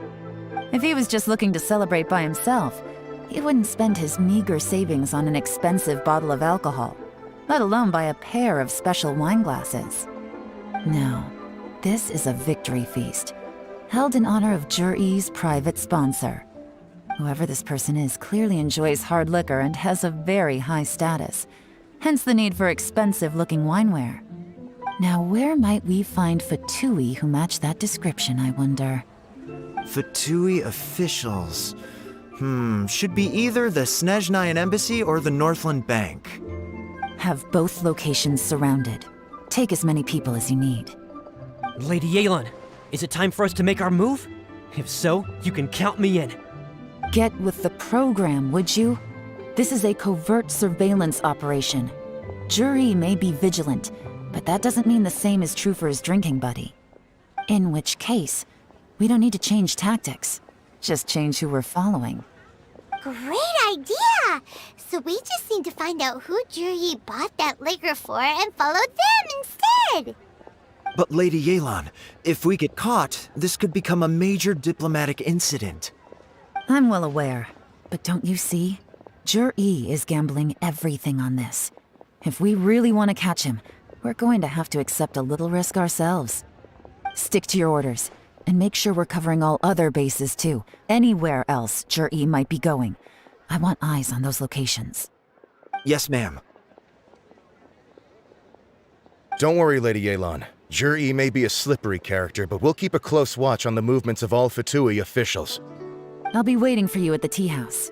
Speaker 3: If he was just looking to celebrate by himself, he wouldn't spend his meager savings on an expensive bottle of alcohol, let alone buy a pair of special wine glasses. No, this is a victory feast, held in honor of Jur-E's private sponsor. Whoever this person is clearly enjoys hard liquor and has a very high status, hence the need for expensive-looking wineware. Now, where might we find Fatui who match that description, I wonder?
Speaker 8: Fatui officials. Should be either the Snezhnayan Embassy or the Northland Bank.
Speaker 3: Have both locations surrounded. Take as many people as you need.
Speaker 13: Lady Yelan, is it time for us to make our move? If so, you can count me in.
Speaker 3: Get with the program, would you? This is a covert surveillance operation. Jur-E may be vigilant, but that doesn't mean the same is true for his drinking buddy. In which case, we don't need to change tactics. Just change who we're following.
Speaker 2: Great idea! So we just need to find out who Jur-E bought that liquor for and follow them instead!
Speaker 8: But Lady Yelan, if we get caught, this could become a major diplomatic incident.
Speaker 3: I'm well aware, but don't you see? Jur-E is gambling everything on this. If we really want to catch him, we're going to have to accept a little risk ourselves. Stick to your orders. And make sure we're covering all other bases, too. Anywhere else Jur-E might be going. I want eyes on those locations.
Speaker 8: Yes, ma'am.
Speaker 11: Don't worry, Lady Yelan. Jur-E may be a slippery character, but we'll keep a close watch on the movements of all Fatui officials.
Speaker 3: I'll be waiting for you at the tea house.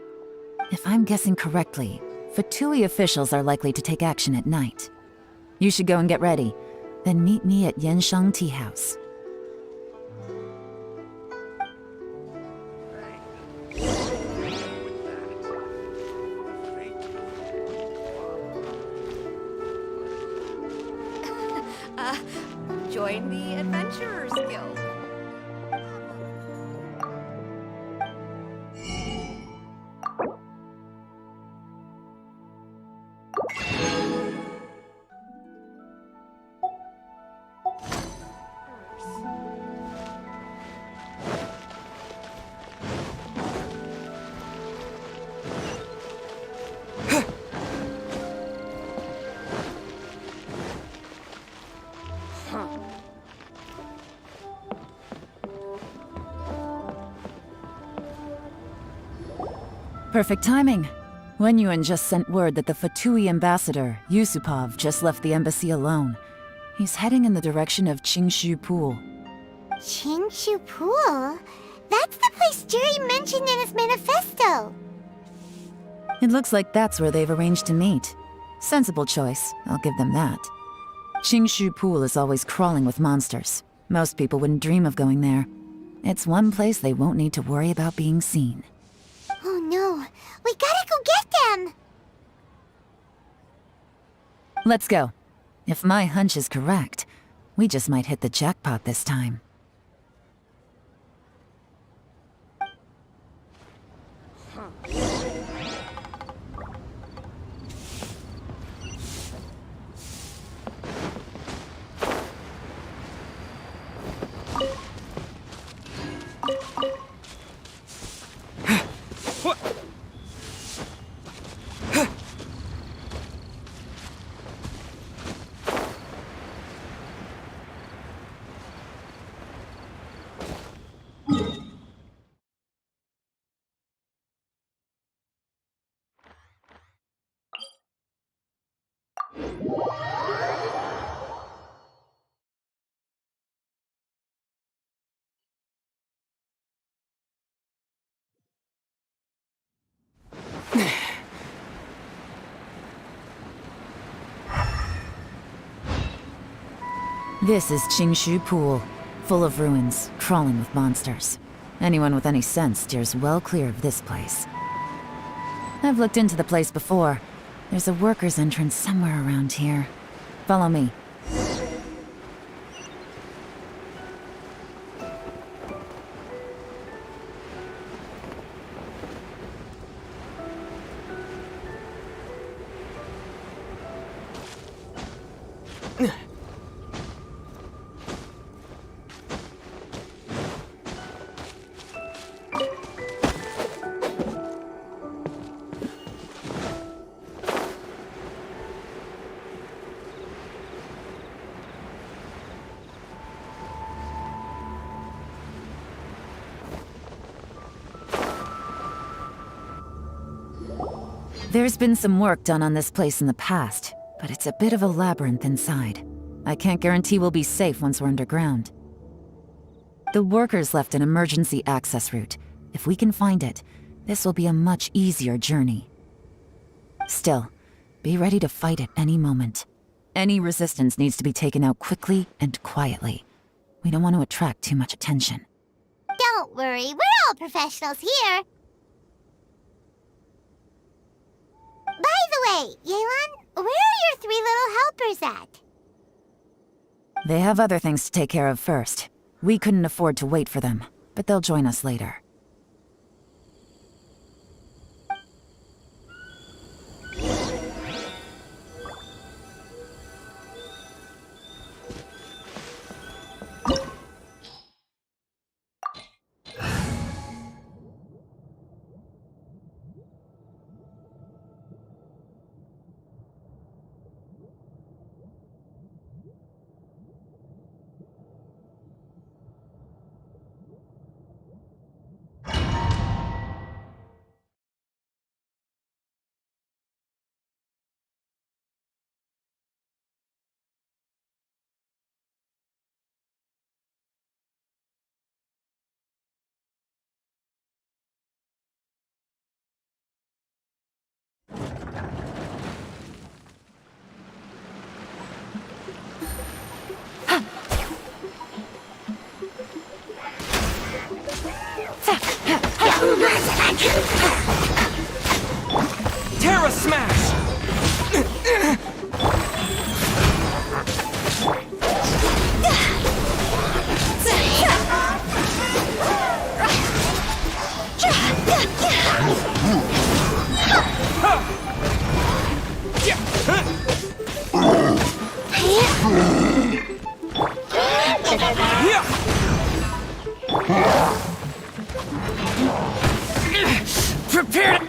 Speaker 3: If I'm guessing correctly, Fatui officials are likely to take action at night. You should go and get ready. Then meet me at Yansheng Tea House.
Speaker 19: Join the Adventurers Guild.
Speaker 3: Perfect timing. Wenyuan just sent word that the Fatui ambassador, Yusupov, just left the embassy alone. He's heading in the direction of Qingshu Pool.
Speaker 2: Qingshu Pool? That's the place Jerry mentioned in his manifesto.
Speaker 3: It looks like that's where they've arranged to meet. Sensible choice, I'll give them that. Qingshu Pool is always crawling with monsters. Most people wouldn't dream of going there. It's one place they won't need to worry about being seen.
Speaker 2: Oh no, we gotta go get them!
Speaker 3: Let's go. If my hunch is correct, we just might hit the jackpot this time. This is Qingshu Pool, full of ruins, crawling with monsters. Anyone with any sense steers well clear of this place. I've looked into the place before. There's a worker's entrance somewhere around here. Follow me. There's been some work done on this place in the past, but it's a bit of a labyrinth inside. I can't guarantee we'll be safe once we're underground. The workers left an emergency access route. If we can find it, this will be a much easier journey. Still, be ready to fight at any moment. Any resistance needs to be taken out quickly and quietly. We don't want to attract too much attention.
Speaker 2: Don't worry, we're all professionals here. By the way, Yelan, where are your 3 little helpers at?
Speaker 3: They have other things to take care of first. We couldn't afford to wait for them, but they'll join us later.
Speaker 5: Terra Smash! Prepare to...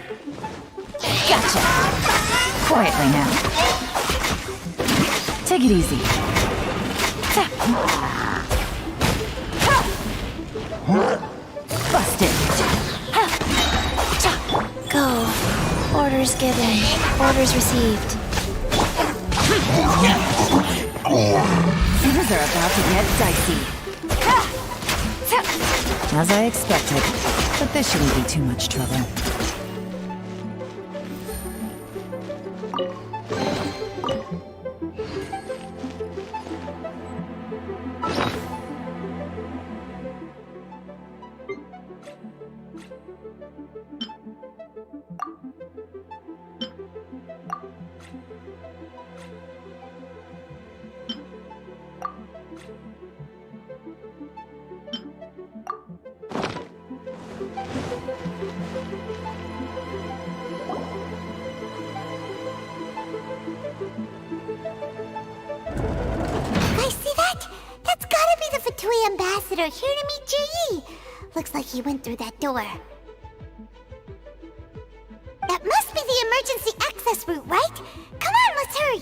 Speaker 3: Gotcha! Quietly now. Take it easy.
Speaker 16: Busted. Go. Order Orders given. Orders received.
Speaker 3: Things are about to get dicey. As I expected, but this shouldn't be too much trouble.
Speaker 2: Guys, see that? That's gotta be the Fatui ambassador here to meet Ji. Looks like he went through that door. That must be the emergency access route, right? Come on, let's hurry.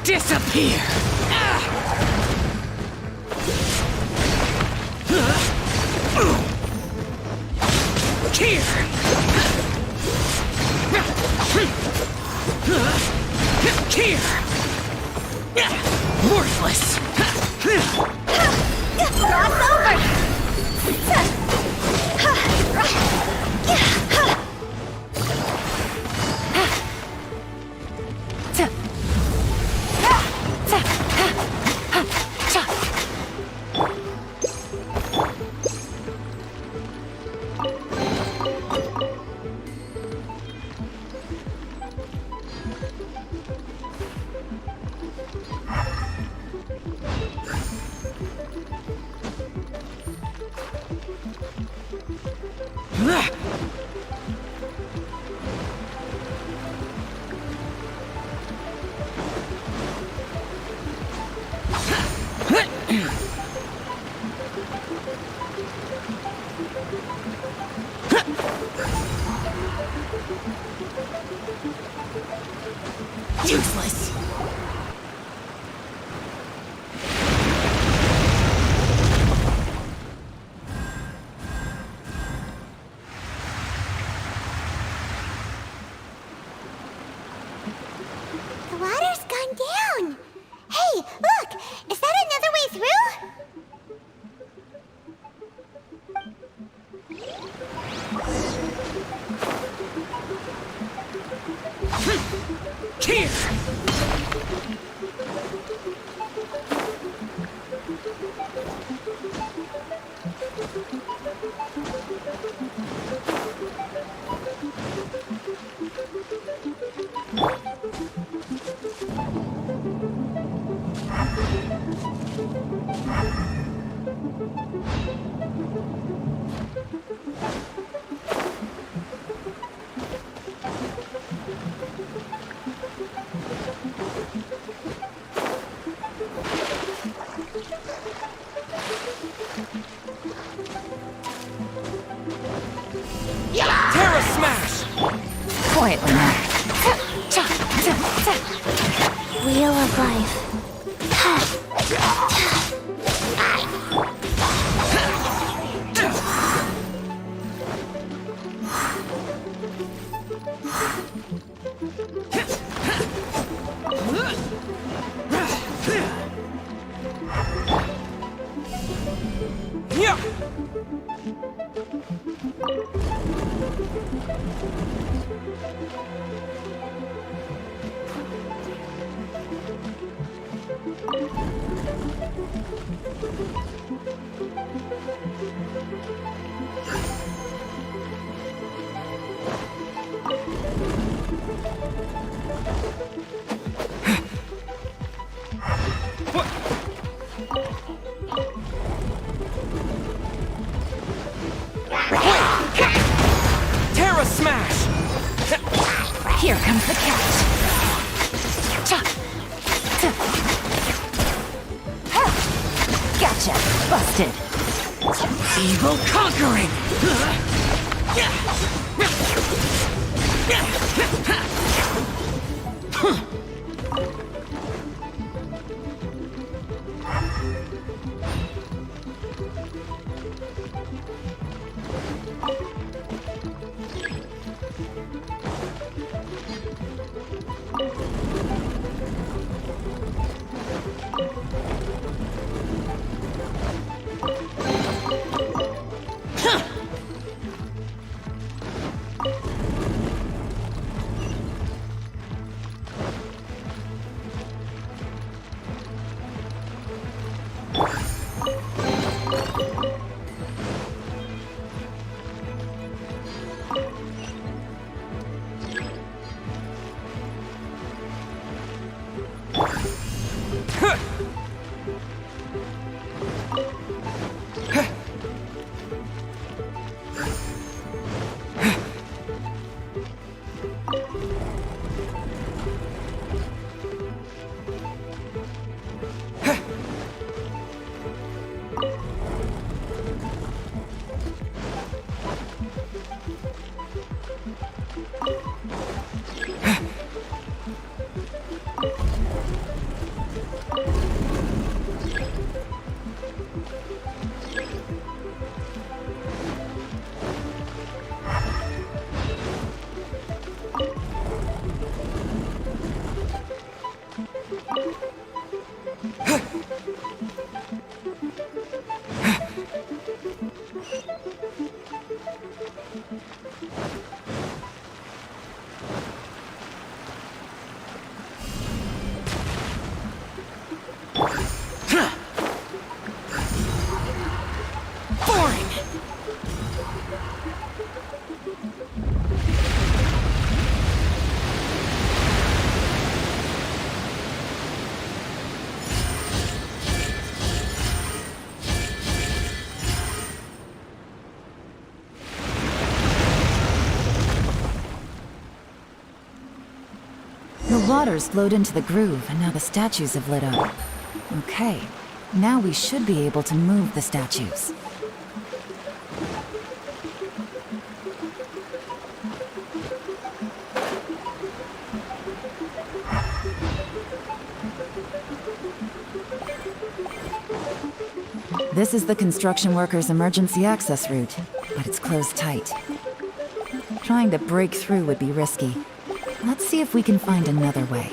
Speaker 5: Disappear! Here! Here! Worthless!
Speaker 2: Cross over!
Speaker 5: Useless!
Speaker 2: The water's gone down. Hey, look! Is that another way through?
Speaker 5: Here! Terra Smash!
Speaker 3: Quietly now.
Speaker 16: Wheel of life.
Speaker 5: Yeah! smash!
Speaker 3: Here comes the cat. Gotcha. Busted.
Speaker 5: Evil conquering!
Speaker 3: The water's flowed into the groove, and now the statues have lit up. Okay, now we should be able to move the statues. This is the construction workers' emergency access route, but it's closed tight. Trying to break through would be risky. Let's see if we can find another way.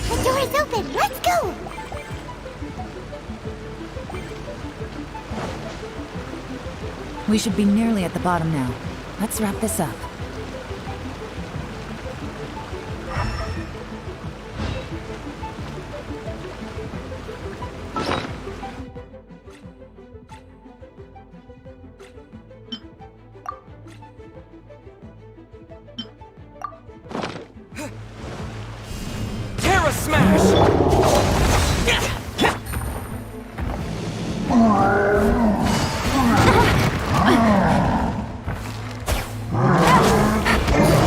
Speaker 2: The door is open. Let's go.
Speaker 3: We should be nearly at the bottom now. Let's wrap this up.
Speaker 9: smash!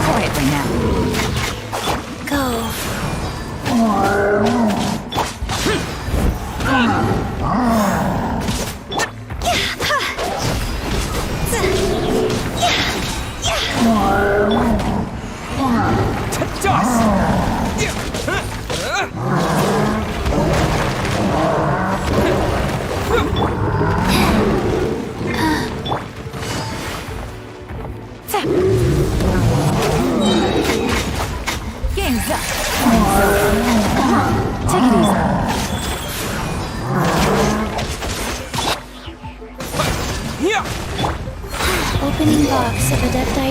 Speaker 3: Quietly now.
Speaker 16: Go.
Speaker 3: Game's up. Take it easy.
Speaker 16: Opening box of Adepti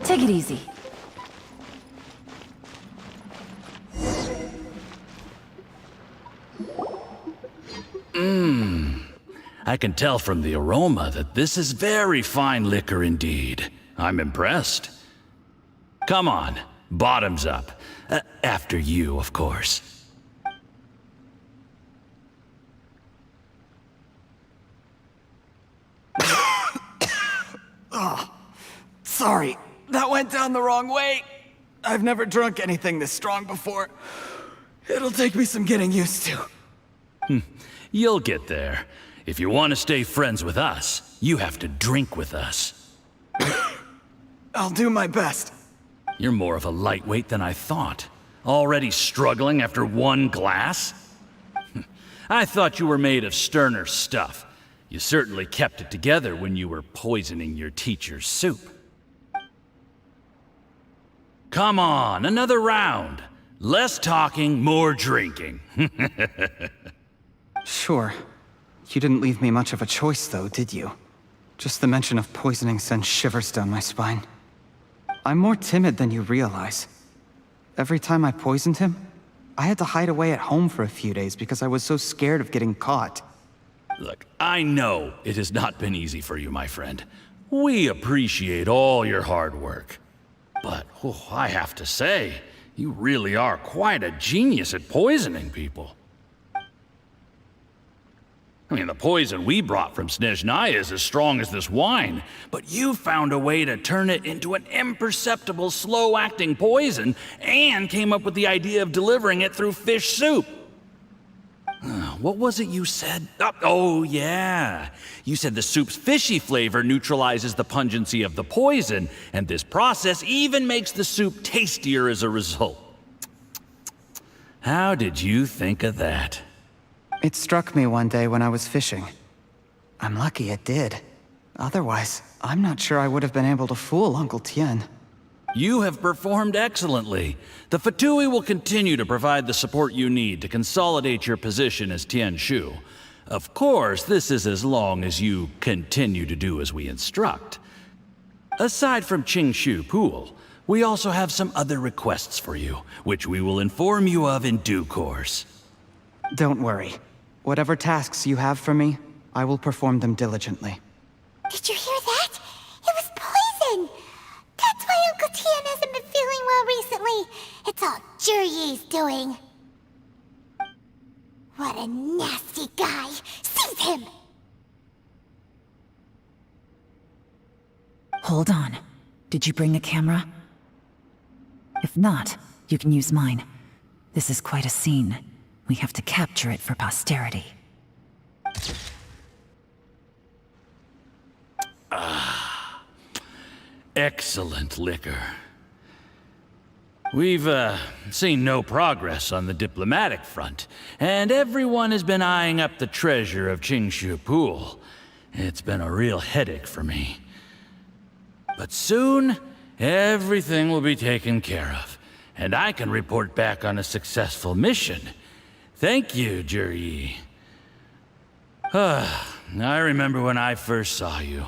Speaker 3: Take it easy.
Speaker 5: I can tell from the aroma that this is very fine liquor indeed. I'm impressed. Come on, bottoms up. After you, of course.
Speaker 10: Oh, sorry. That went down the wrong way. I've never drunk anything this strong before. It'll take me some getting used to.
Speaker 5: You'll get there. If you want to stay friends with us, you have to drink with us.
Speaker 10: I'll do my best.
Speaker 5: You're more of a lightweight than I thought. Already struggling after one glass? I thought you were made of sterner stuff. You certainly kept it together when you were poisoning your teacher's soup. Come on, another round. Less talking, more drinking.
Speaker 10: Sure. You didn't leave me much of a choice, though, did you? Just the mention of poisoning sends shivers down my spine. I'm more timid than you realize. Every time I poisoned him, I had to hide away at home for a few days because I was so scared of getting caught.
Speaker 5: Look, I know it has not been easy for you, my friend. We appreciate all your hard work. But, I have to say, you really are quite a genius at poisoning people. I mean, the poison we brought from Snezhnaya is as strong as this wine, but you found a way to turn it into an imperceptible, slow-acting poison, and came up with the idea of delivering it through fish soup. What was it you said? Oh, yeah. You said the soup's fishy flavor neutralizes the pungency of the poison, and this process even makes the soup tastier as a result. How did you think of that?
Speaker 10: It struck me one day when I was fishing. I'm lucky it did. Otherwise, I'm not sure I would have been able to fool Uncle Tien.
Speaker 5: You have performed excellently. The Fatui will continue to provide the support you need to consolidate your position as Tien Shu. Of course, this is as long as you continue to do as we instruct. Aside from Qingshu Pool, we also have some other requests for you, which we will inform you of in due course.
Speaker 10: Don't worry. Whatever tasks you have for me, I will perform them diligently.
Speaker 2: Did you hear that? It was poison! That's why Uncle Tien hasn't been feeling well recently. It's all Jurye's doing. What a nasty guy! Seize him!
Speaker 3: Hold on. Did you bring a camera? If not, you can use mine. This is quite a scene. We have to capture it for posterity.
Speaker 5: Excellent liquor. We've, seen no progress on the diplomatic front, and everyone has been eyeing up the treasure of Qingshu Pool. It's been a real headache for me. But soon, everything will be taken care of, and I can report back on a successful mission. Thank you, Juryi. I remember when I first saw you.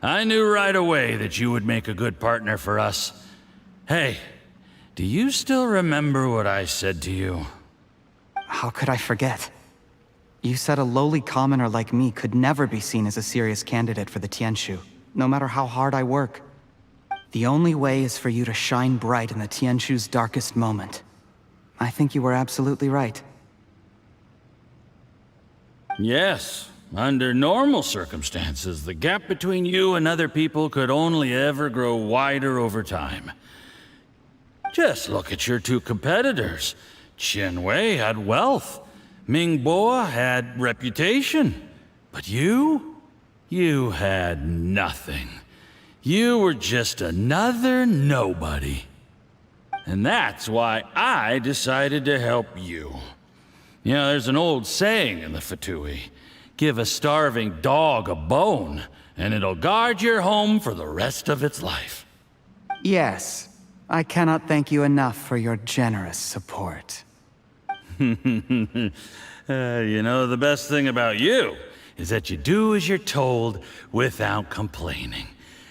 Speaker 5: I knew right away that you would make a good partner for us. Hey, do you still remember what I said to you?
Speaker 10: How could I forget? You said a lowly commoner like me could never be seen as a serious candidate for the Tianshu, no matter how hard I work. The only way is for you to shine bright in the Tianshu's darkest moment. I think you were absolutely right.
Speaker 5: Yes. Under normal circumstances, the gap between you and other people could only ever grow wider over time. Just look at your two competitors. Qian Wei had wealth. Ming Bo had reputation. But you had nothing. You were just another nobody. And that's why I decided to help you. You know, there's an old saying in the Fatui. Give a starving dog a bone, and it'll guard your home for the rest of its life.
Speaker 10: Yes, I cannot thank you enough for your generous support.
Speaker 5: You know, the best thing about you is that you do as you're told without complaining.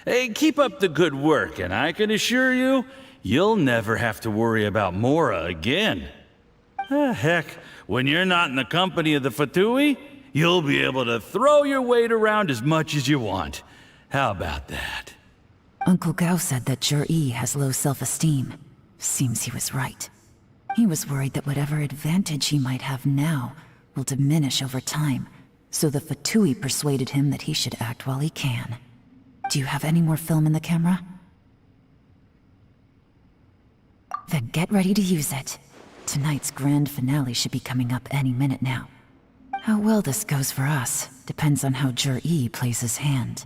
Speaker 5: Hey, keep up the good work, and I can assure you, you'll never have to worry about Mora again. Heck, when you're not in the company of the Fatui, you'll be able to throw your weight around as much as you want. How about that?
Speaker 3: Uncle Gao said that Zhi has low self-esteem. Seems he was right. He was worried that whatever advantage he might have now will diminish over time, so the Fatui persuaded him that he should act while he can. Do you have any more film in the camera? Then get ready to use it. Tonight's grand finale should be coming up any minute now. How well this goes for us depends on how Zhi plays his hand.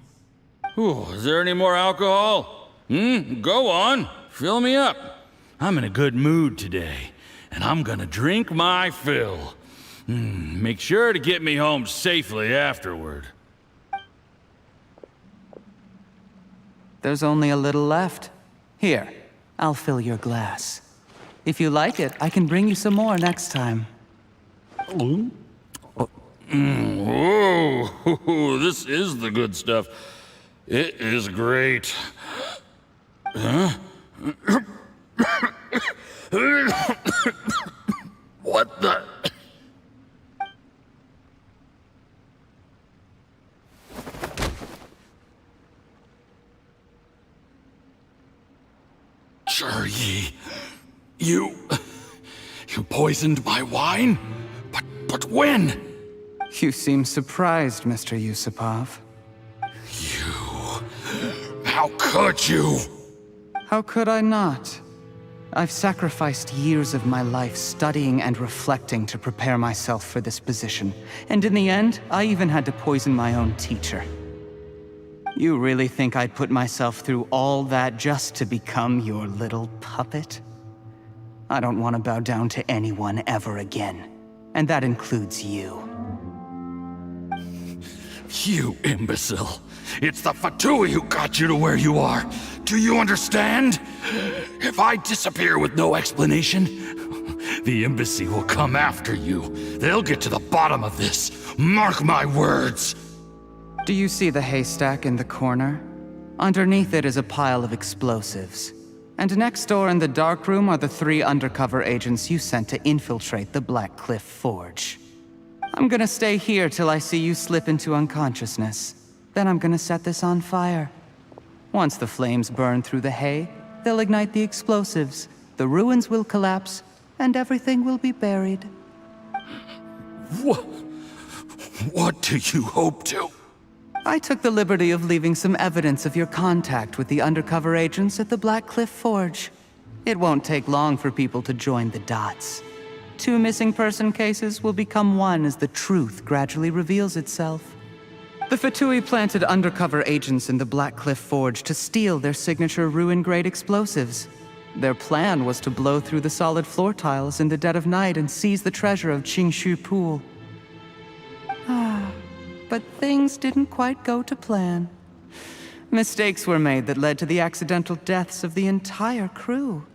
Speaker 5: Ooh, is there any more alcohol? Go on, fill me up. I'm in a good mood today, and I'm gonna drink my fill. Make sure to get me home safely afterward.
Speaker 10: There's only a little left. Here, I'll fill your glass. If you like it, I can bring you some more next time.
Speaker 5: Whoa, this is the good stuff. It is great. Huh? What the? Zhi, you poisoned my wine? But when?
Speaker 10: You seem surprised, Mr. Yusupov.
Speaker 5: How could you?
Speaker 10: How could I not? I've sacrificed years of my life studying and reflecting to prepare myself for this position. And in the end, I even had to poison my own teacher. You really think I'd put myself through all that just to become your little puppet? I don't want to bow down to anyone ever again. And that includes you.
Speaker 5: You imbecile. It's the Fatui who got you to where you are. Do you understand? If I disappear with no explanation, the embassy will come after you. They'll get to the bottom of this. Mark my words.
Speaker 10: Do you see the haystack in the corner? Underneath it is a pile of explosives. And next door in the dark room are the 3 undercover agents you sent to infiltrate the Black Cliff Forge. I'm gonna stay here till I see you slip into unconsciousness. Then I'm gonna set this on fire. Once the flames burn through the hay, they'll ignite the explosives, the ruins will collapse, and everything will be buried.
Speaker 5: What do you hope to?
Speaker 10: I took the liberty of leaving some evidence of your contact with the undercover agents at the Black Cliff Forge. It won't take long for people to join the dots. 2 missing person cases will become one as the truth gradually reveals itself. The Fatui planted undercover agents in the Black Cliff Forge to steal their signature ruin-grade explosives. Their plan was to blow through the solid floor tiles in the dead of night and seize the treasure of Qingshu Pool. But things didn't quite go to plan. Mistakes were made that led to the accidental deaths of the entire crew.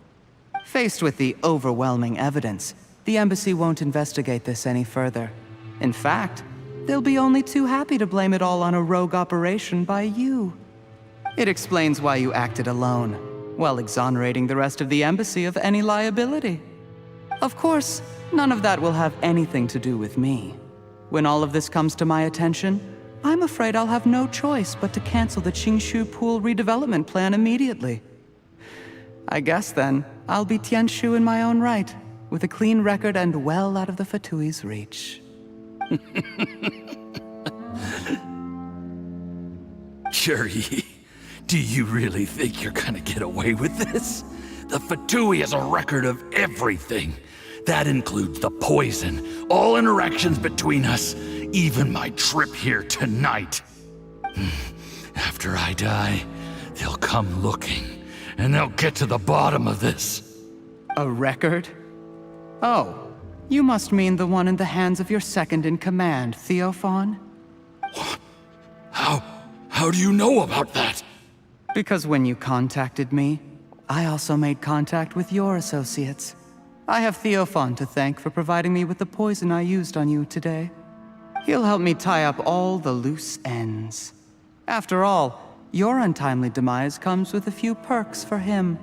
Speaker 10: Faced with the overwhelming evidence, the embassy won't investigate this any further. In fact, they'll be only too happy to blame it all on a rogue operation by you. It explains why you acted alone. while exonerating the rest of the embassy of any liability. Of course, none of that will have anything to do with me. When all of this comes to my attention, I'm afraid I'll have no choice but to cancel the Qingshu Pool redevelopment plan immediately. I guess then, I'll be Tianshu in my own right, with a clean record and well out of the Fatui's reach.
Speaker 5: Juri, do you really think you're gonna get away with this? The Fatui has a record of everything. That includes the poison, all interactions between us, even my trip here tonight. After I die, they'll come looking, and they'll get to the bottom of this.
Speaker 10: A record? Oh, you must mean the one in the hands of your second-in-command, Theophan?
Speaker 5: How do you know about that?
Speaker 10: Because when you contacted me, I also made contact with your associates. I have Theophan to thank for providing me with the poison I used on you today. He'll help me tie up all the loose ends. After all, your untimely demise comes with a few perks for him.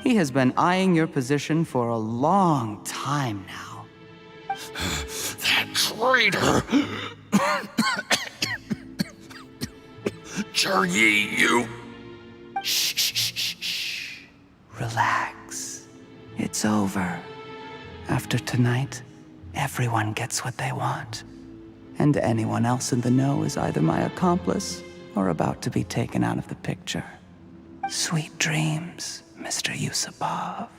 Speaker 10: He has been eyeing your position for a long time now.
Speaker 5: That traitor! Juri, you...
Speaker 10: Shh. Relax. It's over. After tonight, everyone gets what they want. And anyone else in the know is either my accomplice or about to be taken out of the picture. Sweet dreams, Mr. Yusupov.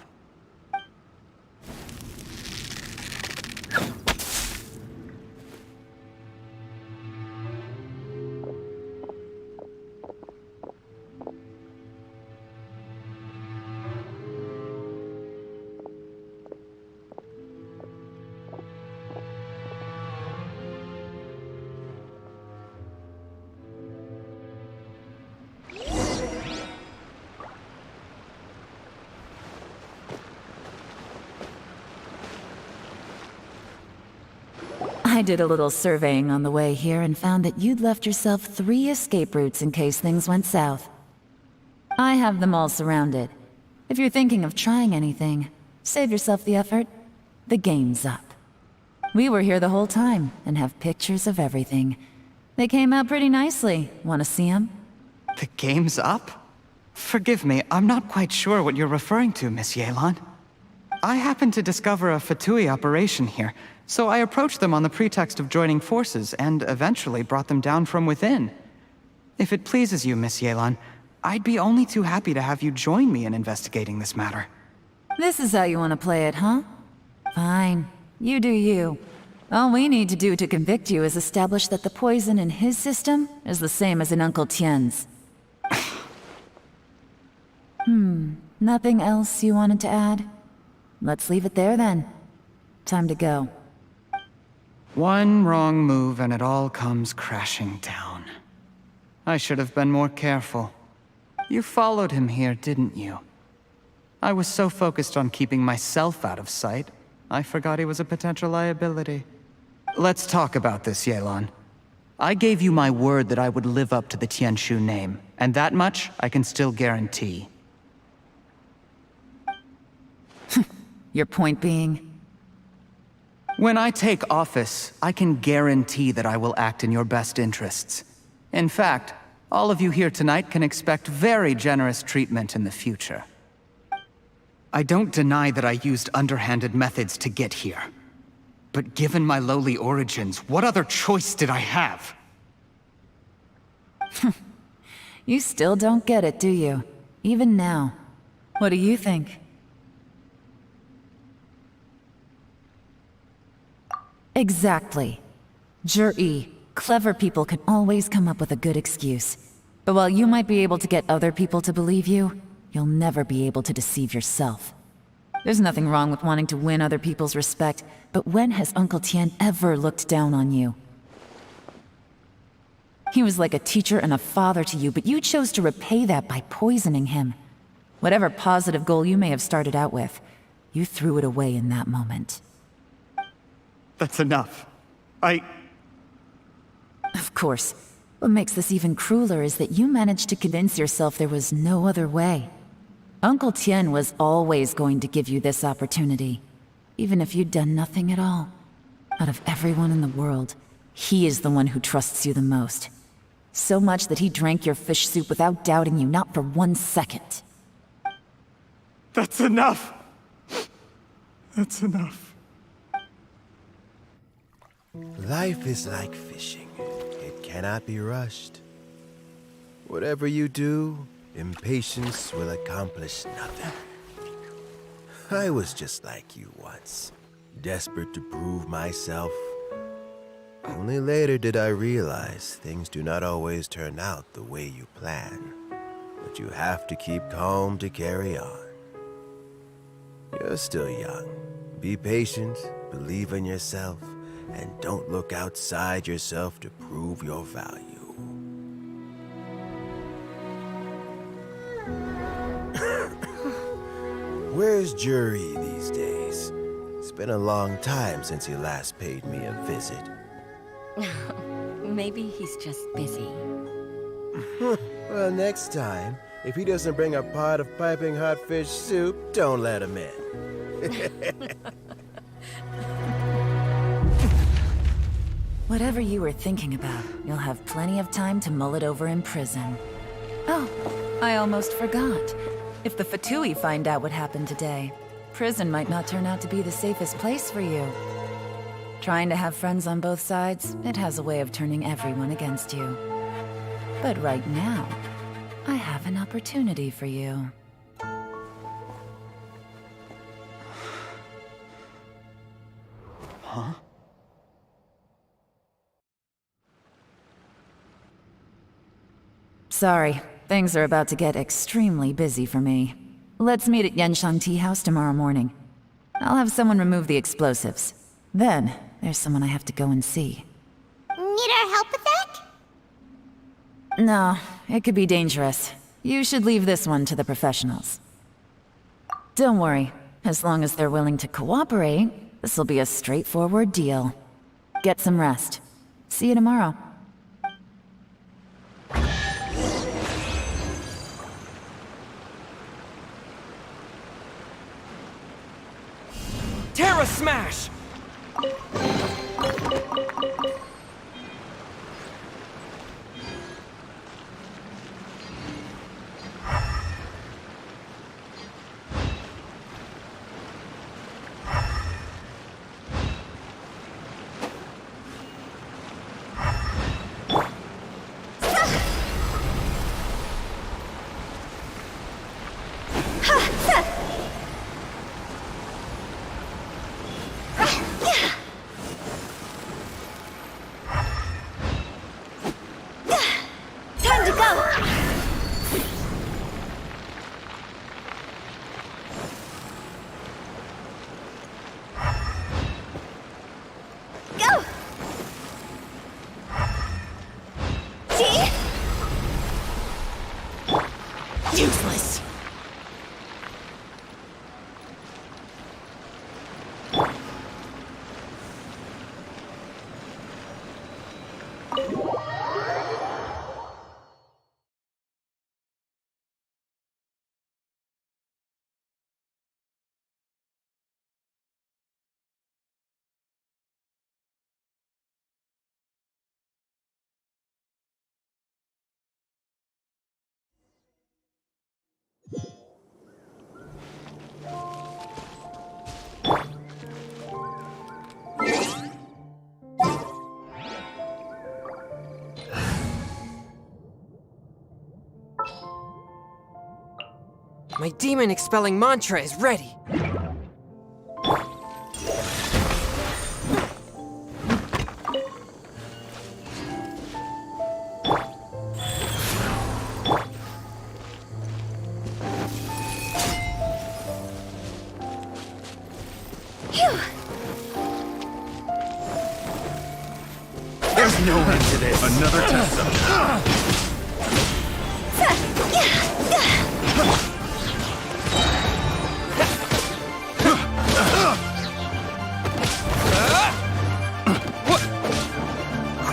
Speaker 3: I did a little surveying on the way here and found that you'd left yourself 3 escape routes in case things went south. I have them all surrounded. If you're thinking of trying anything, save yourself the effort. The game's up. We were here the whole time and have pictures of everything. They came out pretty nicely. Want to see them?
Speaker 10: The game's up? Forgive me, I'm not quite sure what you're referring to, Miss Yelan. I happened to discover a Fatui operation here, so I approached them on the pretext of joining forces and eventually brought them down from within. If it pleases you, Miss Yelan, I'd be only too happy to have you join me in investigating this matter.
Speaker 3: This is how you want to play it, huh? Fine. You do you. All we need to do to convict you is establish that the poison in his system is the same as in Uncle Tien's. Nothing else you wanted to add? Let's leave it there then. Time to go.
Speaker 10: One wrong move and it all comes crashing down. I should have been more careful. You followed him here, didn't you? I was so focused on keeping myself out of sight, I forgot he was a potential liability. Let's talk about this, Yelan. I gave you my word that I would live up to the Tianshu name, and that much I can still guarantee.
Speaker 3: Your point being?
Speaker 10: When I take office, I can guarantee that I will act in your best interests. In fact, all of you here tonight can expect very generous treatment in the future. I don't deny that I used underhanded methods to get here. But given my lowly origins, what other choice did I have?
Speaker 3: You still don't get it, do you? Even now. What do you think? Exactly. Juri, clever people can always come up with a good excuse. But while you might be able to get other people to believe you, you'll never be able to deceive yourself. There's nothing wrong with wanting to win other people's respect, but when has Uncle Tien ever looked down on you? He was like a teacher and a father to you, but you chose to repay that by poisoning him. Whatever positive goal you may have started out with, you threw it away in that moment.
Speaker 10: That's enough.
Speaker 3: Of course. What makes this even crueler is that you managed to convince yourself there was no other way. Uncle Tien was always going to give you this opportunity, even if you'd done nothing at all. Out of everyone in the world, he is the one who trusts you the most. So much that he drank your fish soup without doubting you, not for 1 second.
Speaker 10: That's enough! That's enough.
Speaker 4: Life is like fishing. It cannot be rushed. Whatever you do, impatience will accomplish nothing. I was just like you once, desperate to prove myself. Only later did I realize things do not always turn out the way you plan, but you have to keep calm to carry on. You're still young. Be patient, believe in yourself, and don't look outside yourself to prove your value. Where's Jury these days? It's been a long time since he last paid me a visit.
Speaker 1: Maybe he's just busy.
Speaker 4: Well, next time, if he doesn't bring a pot of piping hot fish soup, don't let him in.
Speaker 3: Whatever you were thinking about, you'll have plenty of time to mull it over in prison. Oh, I almost forgot. If the Fatui find out what happened today, prison might not turn out to be the safest place for you. Trying to have friends on both sides, it has a way of turning everyone against you. But right now, I have an opportunity for you.
Speaker 10: Huh?
Speaker 3: Sorry, things are about to get extremely busy for me. Let's meet at Yanshang Tea House tomorrow morning. I'll have someone remove the explosives. Then, there's someone I have to go and see.
Speaker 2: Need our help with that?
Speaker 3: No, it could be dangerous. You should leave this one to the professionals. Don't worry. As long as they're willing to cooperate, this'll be a straightforward deal. Get some rest. See you tomorrow.
Speaker 9: Terra Smash!
Speaker 16: Time to go! Go! See? Useless.
Speaker 9: My demon-expelling mantra is ready.
Speaker 17: There's no end to this. Another test subject.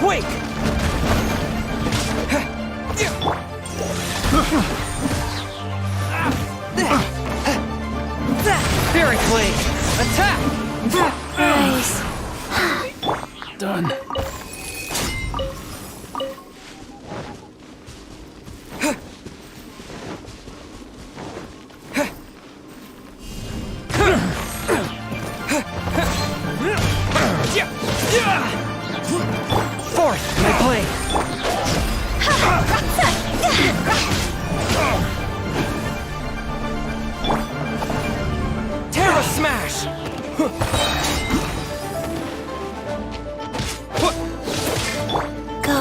Speaker 9: Quake!
Speaker 1: Nice.
Speaker 18: Done.
Speaker 9: Fourth, my plane. Terra Smash!
Speaker 1: Go.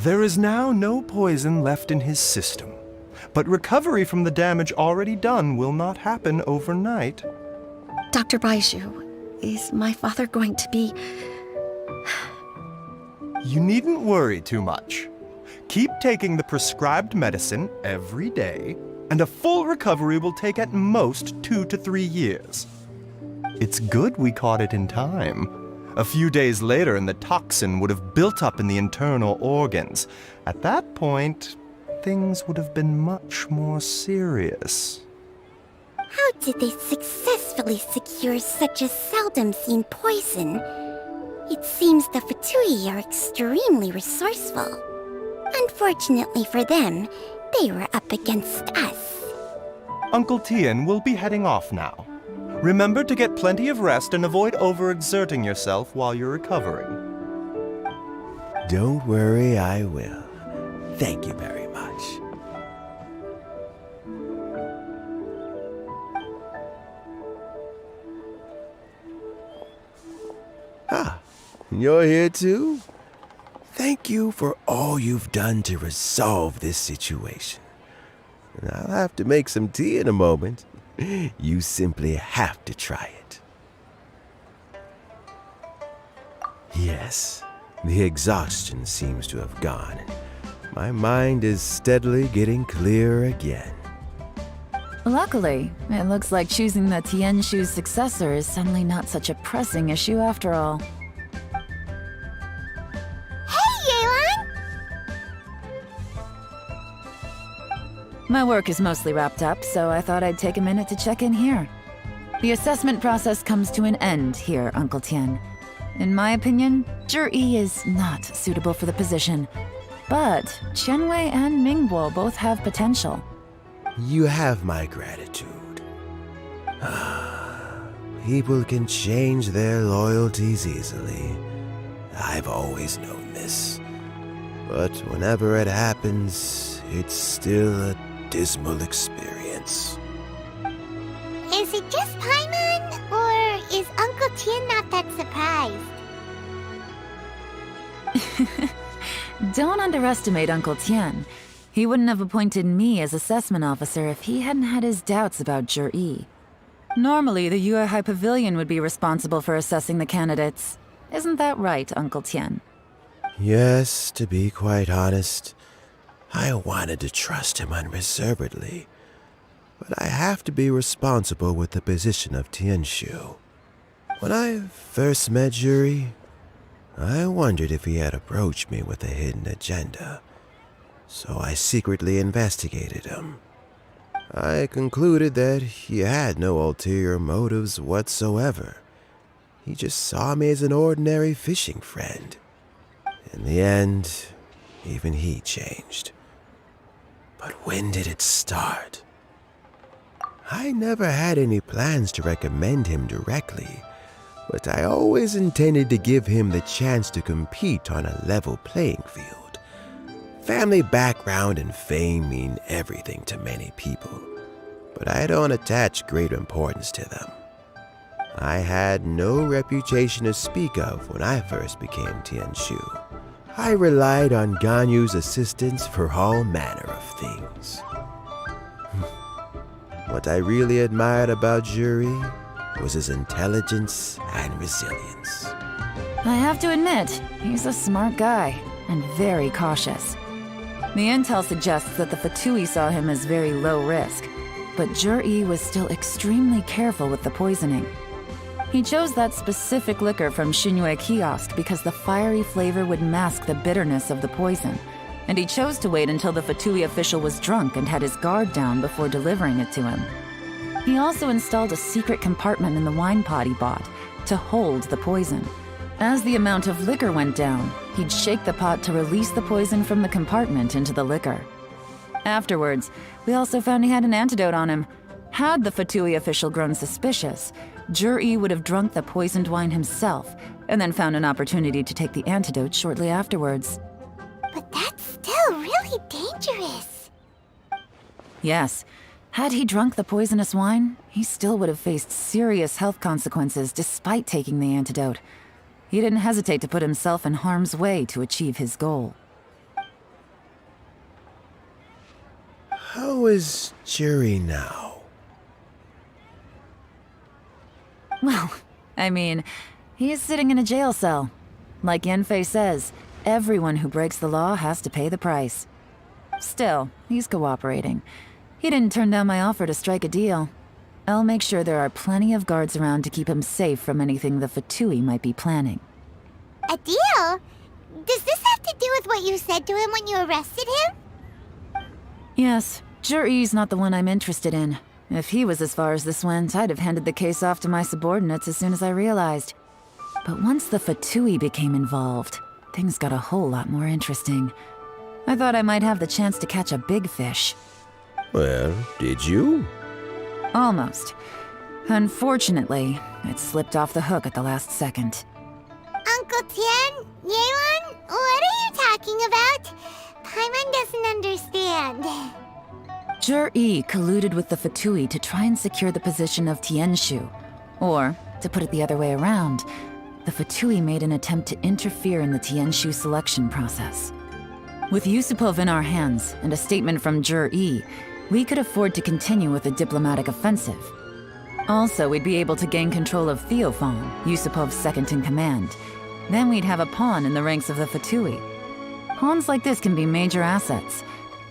Speaker 20: There is now no poison left in his system, but recovery from the damage already done will not happen overnight.
Speaker 1: Dr. Baiju, is my father going to be...
Speaker 20: You needn't worry too much. Keep taking the prescribed medicine every day, and a full recovery will take at most 2 to 3 years. It's good we caught it in time. A few days later, and the toxin would have built up in the internal organs. At that point, things would have been much more serious.
Speaker 2: How did they successfully secure such a seldom-seen poison? It seems the Fatui are extremely resourceful. Unfortunately for them, they were up against us.
Speaker 20: Uncle Tien will be heading off now. Remember to get plenty of rest and avoid overexerting yourself while you're recovering.
Speaker 4: Don't worry, I will. Thank you very much. Ah, you're here too? Thank you for all you've done to resolve this situation. I'll have to make some tea in a moment. You simply have to try it. Yes, the exhaustion seems to have gone. My mind is steadily getting clearer again.
Speaker 3: Luckily, it looks like choosing the Tianshu's successor is suddenly not such a pressing issue after all. My work is mostly wrapped up, so I thought I'd take a minute to check in here. The assessment process comes to an end here, Uncle Tien. In my opinion, Zhi is not suitable for the position. But Qianwei and Mingbo both have potential.
Speaker 4: You have my gratitude. People can change their loyalties easily. I've always known this. But whenever it happens, it's still a dismal experience.
Speaker 2: Is it just Paimon, or is Uncle Tien not that surprised?
Speaker 3: Don't underestimate Uncle Tien. He wouldn't have appointed me as assessment officer if he hadn't had his doubts about Zhi. Normally, the Yuehai Pavilion would be responsible for assessing the candidates. Isn't that right, Uncle Tien?
Speaker 4: Yes, to be quite honest, I wanted to trust him unreservedly. But I have to be responsible with the position of Tianshu. When I first met Zhi, I wondered if he had approached me with a hidden agenda. So I secretly investigated him. I concluded that he had no ulterior motives whatsoever. He just saw me as an ordinary fishing friend. In the end, even he changed. But when did it start? I never had any plans to recommend him directly, but I always intended to give him the chance to compete on a level playing field. Family background and fame mean everything to many people, but I don't attach great importance to them. I had no reputation to speak of when I first became Tianshu. I relied on Ganyu's assistance for all manner of things. What I really admired about Juri was his intelligence and resilience.
Speaker 3: I have to admit, he's a smart guy, and very cautious. The intel suggests that the Fatui saw him as very low risk, but Jur-E was still extremely careful with the poisoning. He chose that specific liquor from Xinyue kiosk because the fiery flavor would mask the bitterness of the poison, and he chose to wait until the Fatui official was drunk and had his guard down before delivering it to him. He also installed a secret compartment in the wine pot he bought to hold the poison. As the amount of liquor went down, he'd shake the pot to release the poison from the compartment into the liquor. Afterwards, we also found he had an antidote on him. Had the Fatui official grown suspicious, Jur-E would have drunk the poisoned wine himself, and then found an opportunity to take the antidote shortly afterwards.
Speaker 2: But that's still really dangerous.
Speaker 3: Yes, had he drunk the poisonous wine, he still would have faced serious health consequences despite taking the antidote. He didn't hesitate to put himself in harm's way to achieve his goal.
Speaker 4: How is Juri now?
Speaker 3: Well, I mean, he is sitting in a jail cell. Like Yanfei says, everyone who breaks the law has to pay the price. Still, he's cooperating. He didn't turn down my offer to strike a deal. I'll make sure there are plenty of guards around to keep him safe from anything the Fatui might be planning.
Speaker 2: A deal? Does this have to do with what you said to him when you arrested him?
Speaker 3: Yes, Jur-E's not the one I'm interested in. If he was as far as this went, I'd have handed the case off to my subordinates as soon as I realized. But once the Fatui became involved, things got a whole lot more interesting. I thought I might have the chance to catch a big fish.
Speaker 4: Well, did you?
Speaker 3: Almost. Unfortunately, it slipped off the hook at the last second.
Speaker 2: Uncle Tian? Yeon? What are you talking about? Paimon doesn't understand.
Speaker 3: Jur-E colluded with the Fatui to try and secure the position of Tianshu. Or, to put it the other way around, the Fatui made an attempt to interfere in the Tianshu selection process. With Yusupov in our hands and a statement from Jur-E, we could afford to continue with a diplomatic offensive. Also, we'd be able to gain control of Theophan, Yusupov's second-in-command. Then we'd have a pawn in the ranks of the Fatui. Pawns like this can be major assets.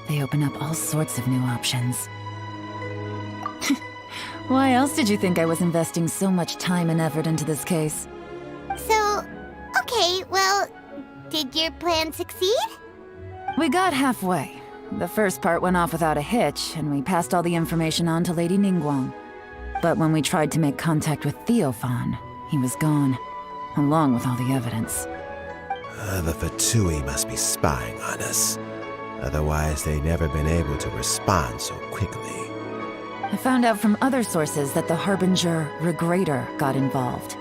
Speaker 3: They open up all sorts of new options. Why else did you think I was investing so much time and effort into this case?
Speaker 2: So, okay, well, did your plan succeed?
Speaker 3: We got halfway. The first part went off without a hitch, and we passed all the information on to Lady Ningguang. But when we tried to make contact with Theophan, he was gone, along with all the evidence.
Speaker 4: The Fatui must be spying on us. Otherwise, they'd never been able to respond so quickly.
Speaker 3: I found out from other sources that the Harbinger, Regrator, got involved.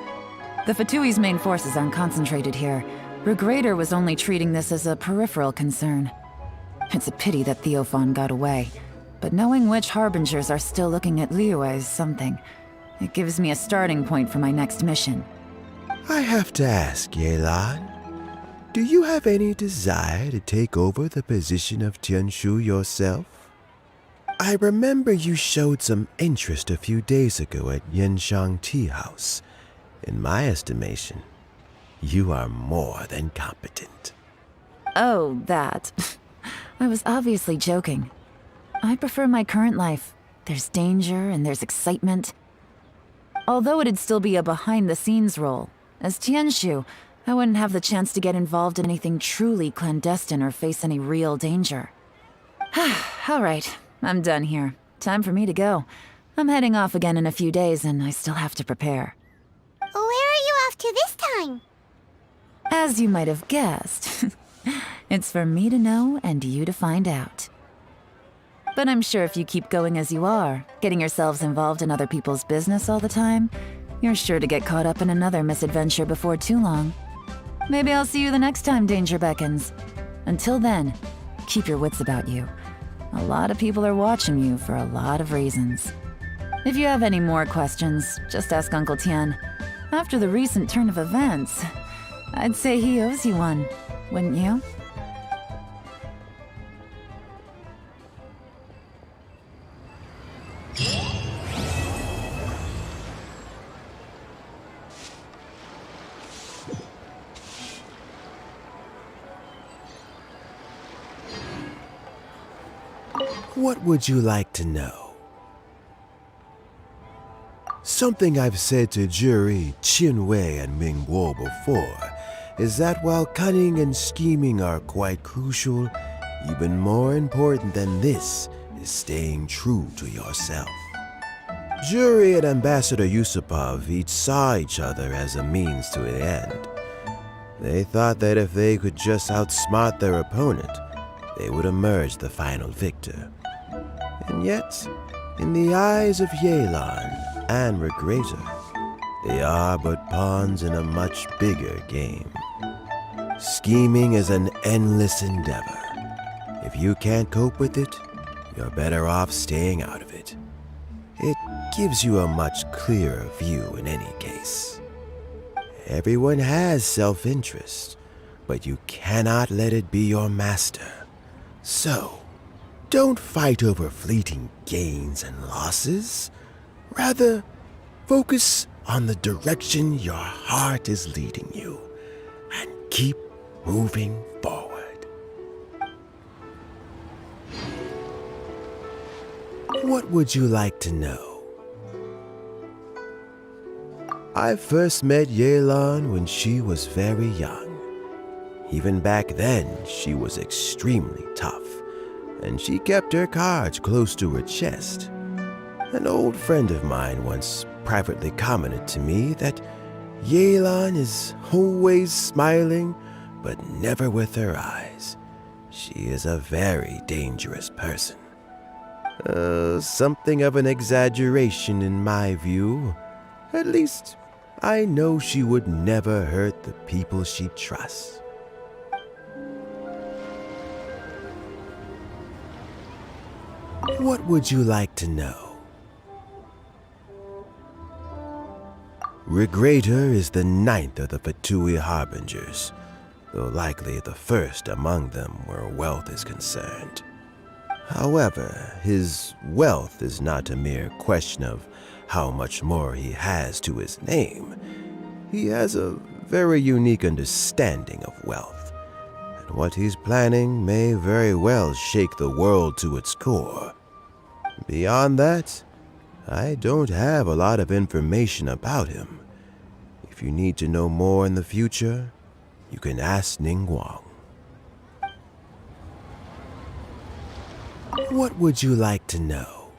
Speaker 3: The Fatui's main forces aren't concentrated here. Regrator was only treating this as a peripheral concern. It's a pity that Theophan got away, but knowing which Harbingers are still looking at Liyue is something. It gives me a starting point for my next mission.
Speaker 4: I have to ask, Yelan, do you have any desire to take over the position of Tianshu yourself? I remember you showed some interest a few days ago at Yanshang Tea House. In my estimation, you are more than competent.
Speaker 3: Oh, that. I was obviously joking. I prefer my current life. There's danger and there's excitement. Although it'd still be a behind-the-scenes role, as Tianshu, I wouldn't have the chance to get involved in anything truly clandestine or face any real danger. All right, I'm done here. time for me to go. I'm heading off again in a few days, and I still have to prepare.
Speaker 2: Where are you off to this time?
Speaker 3: As you might have guessed, it's for me to know and you to find out. But I'm sure if you keep going as you are, getting yourselves involved in other people's business all the time, you're sure to get caught up in another misadventure before too long. Maybe I'll see you the next time danger beckons. Until then, keep your wits about you. A lot of people are watching you for a lot of reasons. If you have any more questions, just ask Uncle Tian. After the recent turn of events, I'd say he owes you one, wouldn't you?
Speaker 4: What would you like to know? Something I've said to Jury, Qinwei, and Mingguo before is that while cunning and scheming are quite crucial, even more important than this is staying true to yourself. Jury and Ambassador Yusupov each saw each other as a means to an end. They thought that if they could just outsmart their opponent, they would emerge the final victor. And yet, in the eyes of Yelan and Regrator, they are but pawns in a much bigger game. Scheming is an endless endeavor. If you can't cope with it, you're better off staying out of it. It gives you a much clearer view in any case. Everyone has self-interest, but you cannot let it be your master. So, don't fight over fleeting gains and losses. Rather, focus on the direction your heart is leading you, and keep moving forward. What would you like to know? I first met Yelan when she was very young. Even back then, she was extremely tough, and she kept her cards close to her chest. An old friend of mine once privately commented to me that Yelan is always smiling, but never with her eyes. She is a very dangerous person. Something of an exaggeration in my view. At least, I know she would never hurt the people she trusts. What would you like to know? Regrator is the 9th of the Fatui Harbingers, though likely the first among them where wealth is concerned. However, his wealth is not a mere question of how much more he has to his name. He has a very unique understanding of wealth, and what he's planning may very well shake the world to its core. Beyond that, I don't have a lot of information about him. If you need to know more in the future, you can ask Ningguang. What would you like to know?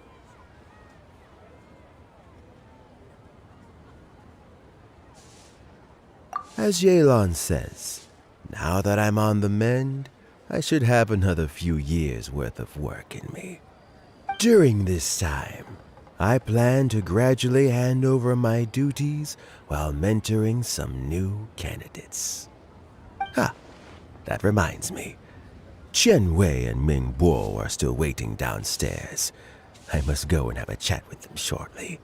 Speaker 4: As Yelan says, now that I'm on the mend, I should have another few years' worth of work in me. During this time, I plan to gradually hand over my duties while mentoring some new candidates. That reminds me. Chen Wei and Ming Bo are still waiting downstairs. I must go and have a chat with them shortly.